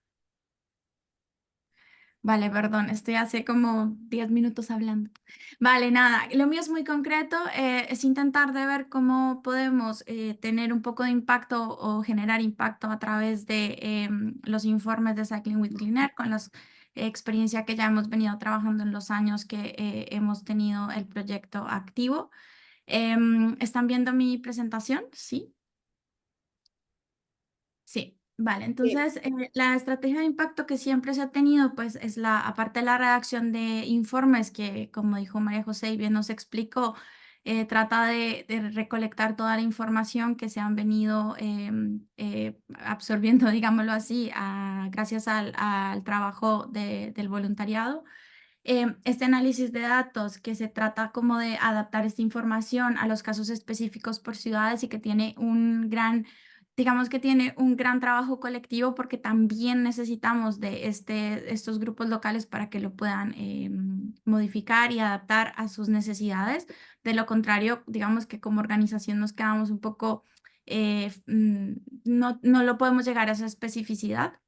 Vale, perdón, estoy hace como 10 minutos hablando. Vale, nada, lo mío es muy concreto, es intentar de ver cómo podemos tener un poco de impacto o generar impacto a través de los informes de Cycling with Clean Air, con la experiencia que ya hemos venido trabajando en los años que hemos tenido el proyecto activo. ¿Están viendo mi presentación? Sí. Sí, vale. Entonces, la estrategia de impacto que siempre se ha tenido, pues es aparte de la redacción de informes que, como dijo María José y bien nos explicó, trata de recolectar toda la información que se han venido absorbiendo, digámoslo así, gracias al trabajo del voluntariado. Este análisis de datos que se trata como de adaptar esta información a los casos específicos por ciudades y que tiene digamos que tiene un gran trabajo colectivo porque también necesitamos de estos grupos locales para que lo puedan modificar y adaptar a sus necesidades. De lo contrario, digamos que como organización nos quedamos un poco, no lo podemos llegar a esa especificidad.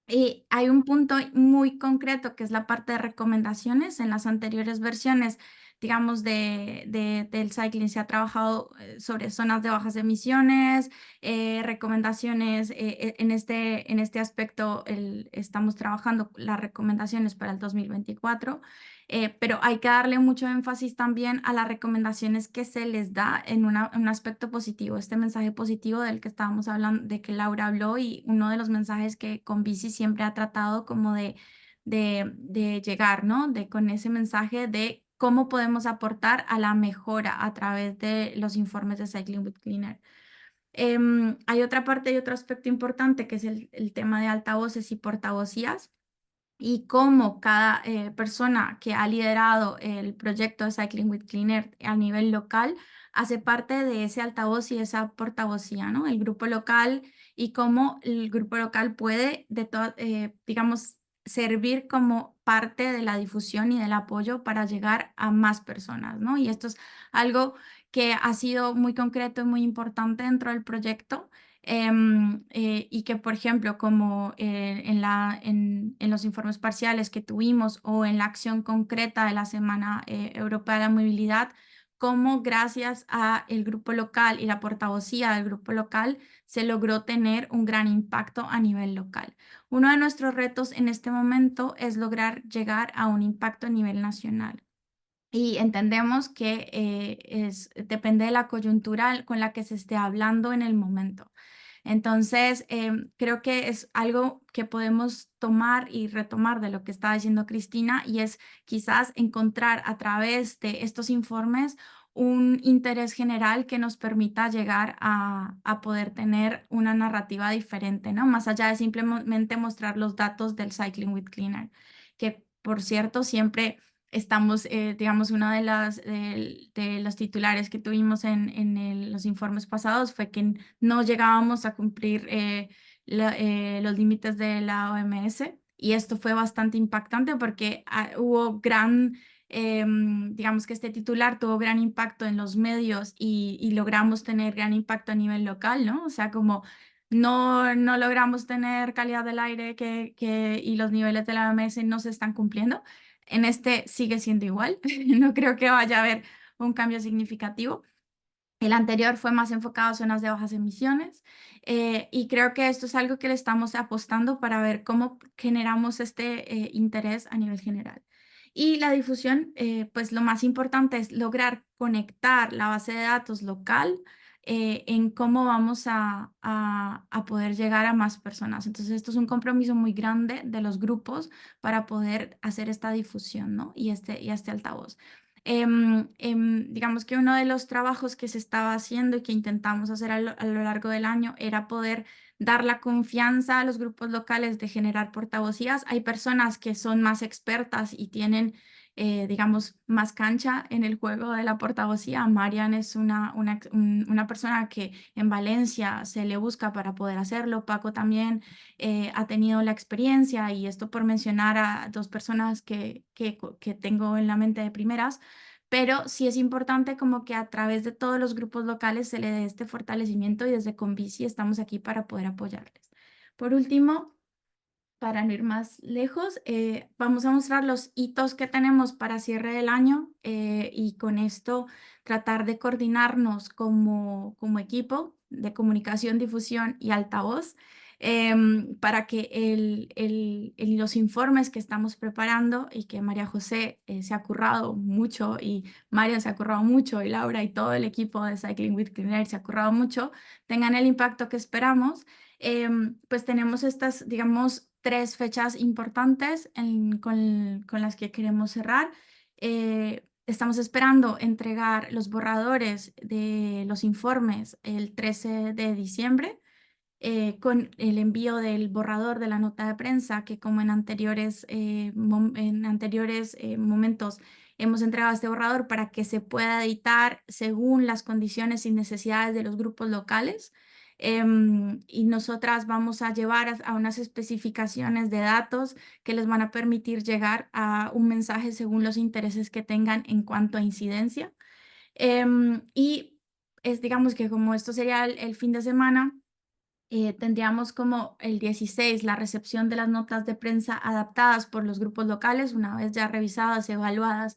Y hay un punto muy concreto que es la parte de recomendaciones. En las anteriores versiones, digamos, del cycling se ha trabajado sobre zonas de bajas emisiones, recomendaciones. En este aspecto estamos trabajando las recomendaciones para el 2024. Pero hay que darle mucho énfasis también a las recomendaciones que se les da en un aspecto positivo, este mensaje positivo del que estábamos hablando, de que Laura habló, y uno de los mensajes que con Bici siempre ha tratado como de llegar, ¿no? Con ese mensaje de cómo podemos aportar a la mejora a través de los informes de Cycling with Clean Air. Hay otra parte y otro aspecto importante que es el tema de altavoces y portavocías, y cómo cada persona que ha liderado el proyecto de Cycling with Clean Air a nivel local hace parte de ese altavoz y esa portavocía, ¿no? El grupo local, y cómo el grupo local puede, digamos, servir como parte de la difusión y del apoyo para llegar a más personas, ¿no? Y esto es algo que ha sido muy concreto y muy importante dentro del proyecto. Y que, por ejemplo, como en los informes parciales que tuvimos o en la acción concreta de la Semana Europea de la Movilidad, cómo gracias a el grupo local y la portavocía del grupo local se logró tener un gran impacto a nivel local. Uno de nuestros retos en este momento es lograr llegar a un impacto a nivel nacional. Y entendemos que depende de la coyuntura con la que se esté hablando en el momento. Entonces, creo que es algo que podemos tomar y retomar de lo que estaba diciendo Cristina, y es quizás encontrar a través de estos informes un interés general que nos permita llegar a poder tener una narrativa diferente, ¿no? Más allá de simplemente mostrar los datos del Cycling with Clean Air, que por cierto siempre estamos, digamos, una de los titulares que tuvimos en los informes pasados fue que no llegábamos a cumplir los límites de la OMS, y esto fue bastante impactante porque hubo digamos que este titular tuvo gran impacto en los medios, y logramos tener gran impacto a nivel local, ¿no? O sea, como no logramos tener calidad del aire y los niveles de la OMS no se están cumpliendo. En este sigue siendo igual, no creo que vaya a haber un cambio significativo. El anterior fue más enfocado a zonas de bajas emisiones, y creo que esto es algo que le estamos apostando para ver cómo generamos este interés a nivel general. Y la difusión, pues lo más importante es lograr conectar la base de datos local en cómo vamos a poder llegar a más personas. Entonces, esto es un compromiso muy grande de los grupos para poder hacer esta difusión, ¿no? Y este altavoz. Digamos que uno de los trabajos que se estaba haciendo y que intentamos hacer a lo largo del año era poder dar la confianza a los grupos locales de generar portavocías. Hay personas que son más expertas y tienen, digamos, más cancha en el juego de la portavocía. Marian es una persona que en Valencia se le busca para poder hacerlo. Paco también ha tenido la experiencia, y esto por mencionar a dos personas que tengo en la mente de primeras. Pero sí es importante como que a través de todos los grupos locales se le dé este fortalecimiento, y desde Convici estamos aquí para poder apoyarles. Por último, para no ir más lejos, vamos a mostrar los hitos que tenemos para cierre del año y con esto tratar de coordinarnos como equipo de comunicación, difusión y altavoz para que los informes que estamos preparando y que María José se ha currado mucho y María se ha currado mucho y Laura y todo el equipo de Cycling with Clean Air se ha currado mucho, tengan el impacto que esperamos. Pues tenemos estas, digamos, 3 fechas importantes con las que queremos cerrar. Estamos esperando entregar los borradores de los informes el 13 de diciembre con el envío del borrador de la nota de prensa que como en anteriores momentos hemos entregado este borrador para que se pueda editar según las condiciones y necesidades de los grupos locales. Y nosotras vamos a llevar a unas especificaciones de datos que les van a permitir llegar a un mensaje según los intereses que tengan en cuanto a incidencia. Y digamos que como esto sería el fin de semana, tendríamos como el 16 la recepción de las notas de prensa adaptadas por los grupos locales, una vez ya revisadas, evaluadas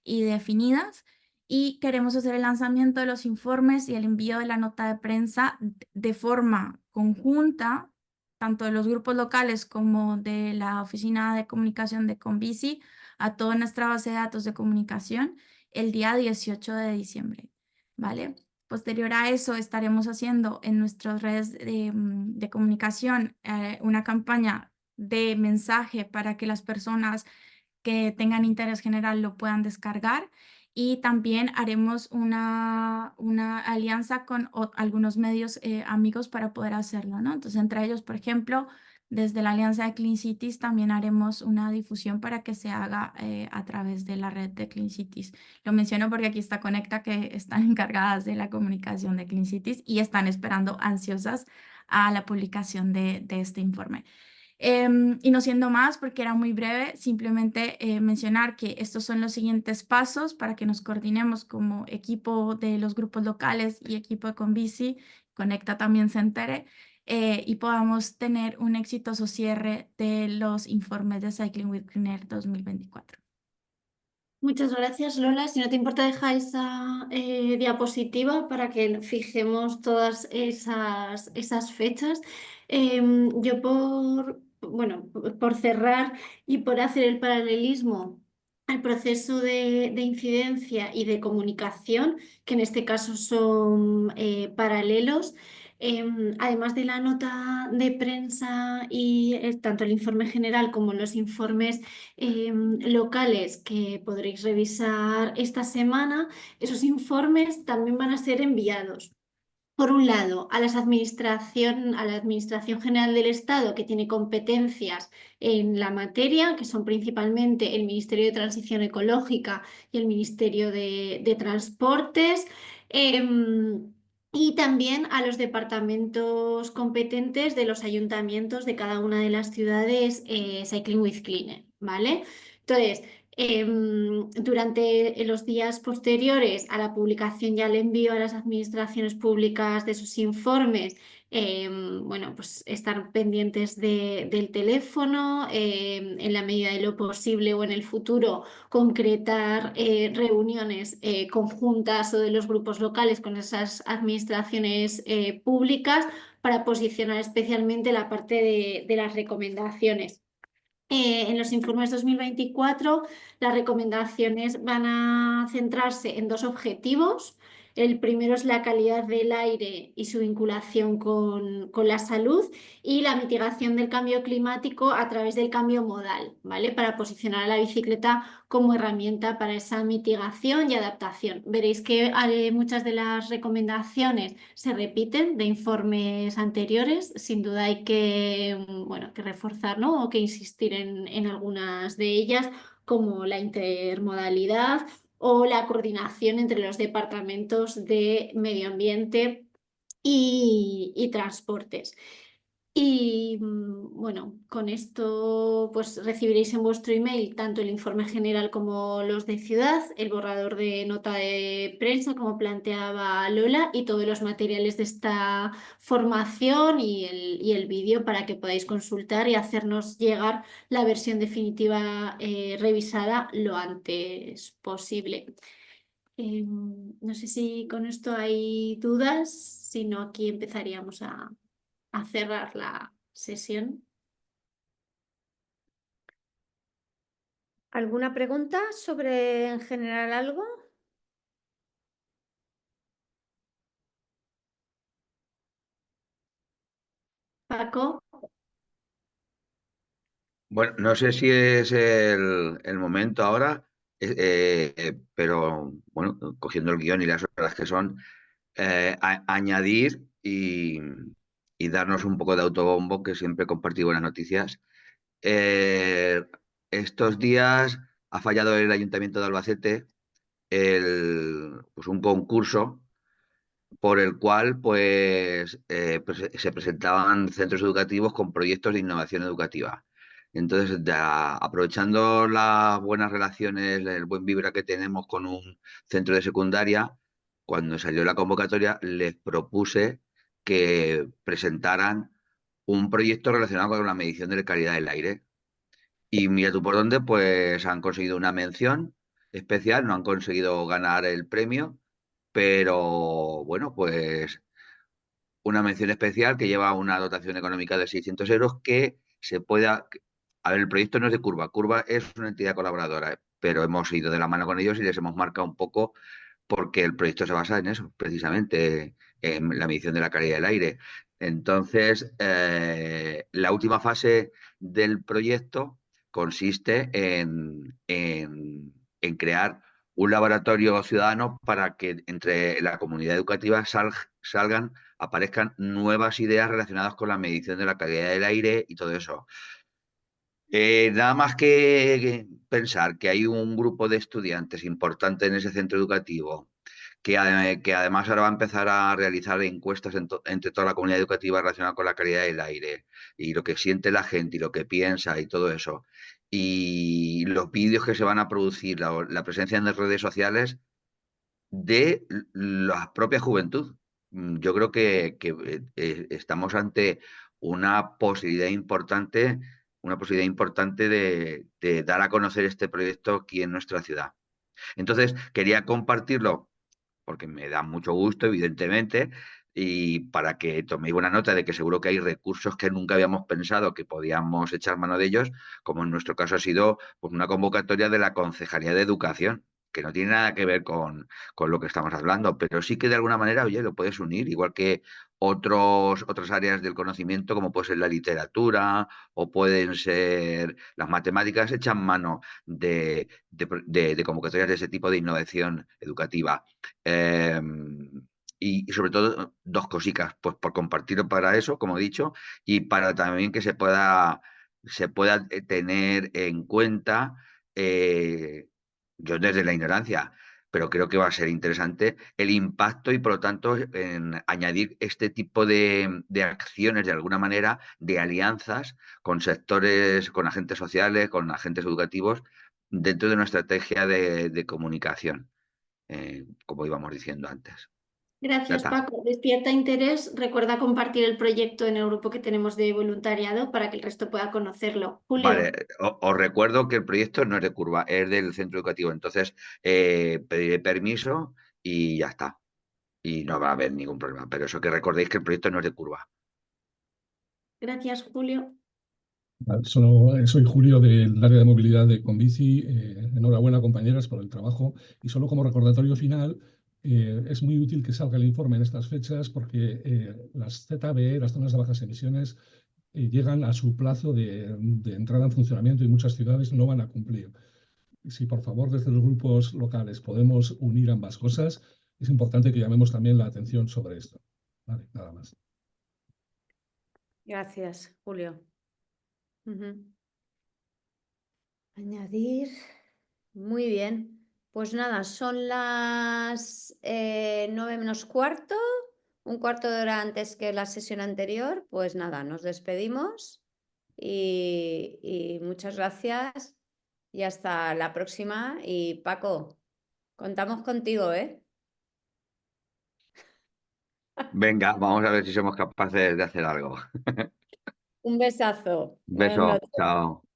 y definidas. Y queremos hacer el lanzamiento de los informes y el envío de la nota de prensa de forma conjunta, tanto de los grupos locales como de la Oficina de Comunicación de Convici, a toda nuestra base de datos de comunicación el día 18 de diciembre, ¿vale? Posterior a eso, estaremos haciendo en nuestras redes de comunicación una campaña de mensaje para que las personas que tengan interés general lo puedan descargar. Y también haremos una alianza con algunos medios amigos para poder hacerlo, ¿no? Entonces, entre ellos, por ejemplo, desde la Alianza de Clean Cities también haremos una difusión para que se haga a través de la red de Clean Cities. Lo menciono porque aquí está Conecta, que están encargadas de la comunicación de Clean Cities y están esperando ansiosas a la publicación de este informe. Y no siendo más, porque era muy breve, simplemente mencionar que estos son los siguientes pasos para que nos coordinemos como equipo de los grupos locales y equipo de Convici, Conecta también se entere, y podamos tener un exitoso cierre de los informes de Cycling with Clean Air 2024. Muchas gracias, Lola. Si no te importa, dejar esa diapositiva para que fijemos todas esas fechas. Yo por cerrar y por hacer el paralelismo al proceso de incidencia y de comunicación, que en este caso son paralelos. Además de la nota de prensa y tanto el informe general como los informes locales que podréis revisar esta semana, esos informes también van a ser enviados. Por un lado, a la Administración General del Estado, que tiene competencias en la materia, que son principalmente el Ministerio de Transición Ecológica y el Ministerio de Transportes. Y también a los departamentos competentes de los ayuntamientos de cada una de las ciudades Cycling with Clean, ¿vale? Entonces, durante los días posteriores a la publicación y al envío a las administraciones públicas de sus informes, pues estar pendientes del teléfono, en la medida de lo posible o en el futuro concretar reuniones conjuntas o de los grupos locales con esas administraciones públicas para posicionar especialmente la parte de las recomendaciones. En los informes 2024, las recomendaciones van a centrarse en 2 objetivos. El primero es la calidad del aire y su vinculación con la salud, y la mitigación del cambio climático a través del cambio modal, ¿vale? Para posicionar a la bicicleta como herramienta para esa mitigación y adaptación. Veréis que muchas de las recomendaciones se repiten de informes anteriores. Sin duda hay que reforzar, ¿no? O que insistir en algunas de ellas, como la intermodalidad o la coordinación entre los departamentos de medio ambiente y transportes. Y bueno, con esto pues recibiréis en vuestro email tanto el informe general como los de ciudad, el borrador de nota de prensa como planteaba Lola y todos los materiales de esta formación y el vídeo para que podáis consultar y hacernos llegar la versión definitiva revisada lo antes posible. No sé si con esto hay dudas, si no aquí empezaríamos a cerrar la sesión. ¿Alguna pregunta sobre en general algo? Paco, Bueno, no sé si es el momento ahora, pero bueno, cogiendo el guión y las horas que son, añadir y darnos un poco de autobombo, que siempre compartí buenas noticias. Eh, Estos días ha fallado el Ayuntamiento de Albacete pues un concurso por el cual se presentaban centros educativos con proyectos de innovación educativa. Entonces, aprovechando las buenas relaciones, el buen vibra que tenemos con un centro de secundaria, cuando salió la convocatoria, les propuse que presentaran un proyecto relacionado con la medición de la calidad del aire. Y mira tú por dónde, pues han conseguido una mención especial, no han conseguido ganar el premio, pero bueno, pues una mención especial que lleva una dotación económica de 600 euros que se pueda... A ver, el proyecto no es de Curva, Curva es una entidad colaboradora, pero hemos ido de la mano con ellos y les hemos marcado un poco porque el proyecto se basa en eso, precisamente, en la medición de la calidad del aire. Entonces, la última fase del proyecto consiste en crear un laboratorio ciudadano para que entre la comunidad educativa aparezcan nuevas ideas relacionadas con la medición de la calidad del aire y todo eso. Nada más que pensar que hay un grupo de estudiantes importante en ese centro educativo que además ahora va a empezar a realizar encuestas entre toda la comunidad educativa relacionada con la calidad del aire y lo que siente la gente y lo que piensa y todo eso. Y los vídeos que se van a producir, la presencia en las redes sociales de la propia juventud. Yo creo que estamos ante una posibilidad importante de dar a conocer este proyecto aquí en nuestra ciudad. Entonces, quería compartirlo porque me da mucho gusto, evidentemente, y para que toméis buena nota de que seguro que hay recursos que nunca habíamos pensado que podíamos echar mano de ellos, como en nuestro caso ha sido pues, una convocatoria de la Concejalía de Educación, que no tiene nada que ver con lo que estamos hablando, pero sí que de alguna manera, oye, lo puedes unir, igual que otras áreas del conocimiento, como puede ser la literatura o pueden ser las matemáticas, echan mano de convocatorias de ese tipo de innovación educativa. Eh, y sobre todo dos cositas, pues por compartirlo para eso, como he dicho, y para también que se pueda tener en cuenta, yo desde la ignorancia, pero creo que va a ser interesante el impacto y por lo tanto en añadir este tipo de acciones de alguna manera, de alianzas con sectores, con agentes sociales, con agentes educativos, dentro de una estrategia de comunicación como íbamos diciendo antes. Ya gracias está. Paco. Despierta interés. Recuerda compartir el proyecto en el grupo que tenemos de voluntariado para que el resto pueda conocerlo. Vale, Julio, os recuerdo que el proyecto no es de Curva, es del centro educativo. Entonces, pediré permiso y ya está. Y no va a haber ningún problema. Pero eso que recordéis que el proyecto no es de Curva. gracias Julio. Soy Julio del área de movilidad de Convici. Enhorabuena, compañeras, por el trabajo. Y solo como recordatorio final, es muy útil que salga el informe en estas fechas porque las ZBE, las zonas de bajas emisiones, llegan a su plazo de entrada en funcionamiento y muchas ciudades no van a cumplir. Si por favor desde los grupos locales podemos unir ambas cosas, es importante que llamemos también la atención sobre esto. Vale, nada más. Gracias, Julio. Añadir. Muy bien. Pues nada, son las 9 menos cuarto. un cuarto de hora antes que la sesión anterior, pues nada, nos despedimos y muchas gracias y hasta la próxima. Y Paco, contamos contigo, ¿eh? Venga, vamos a ver si somos capaces de hacer algo. Un besazo. Un Buenas beso, noches. chao.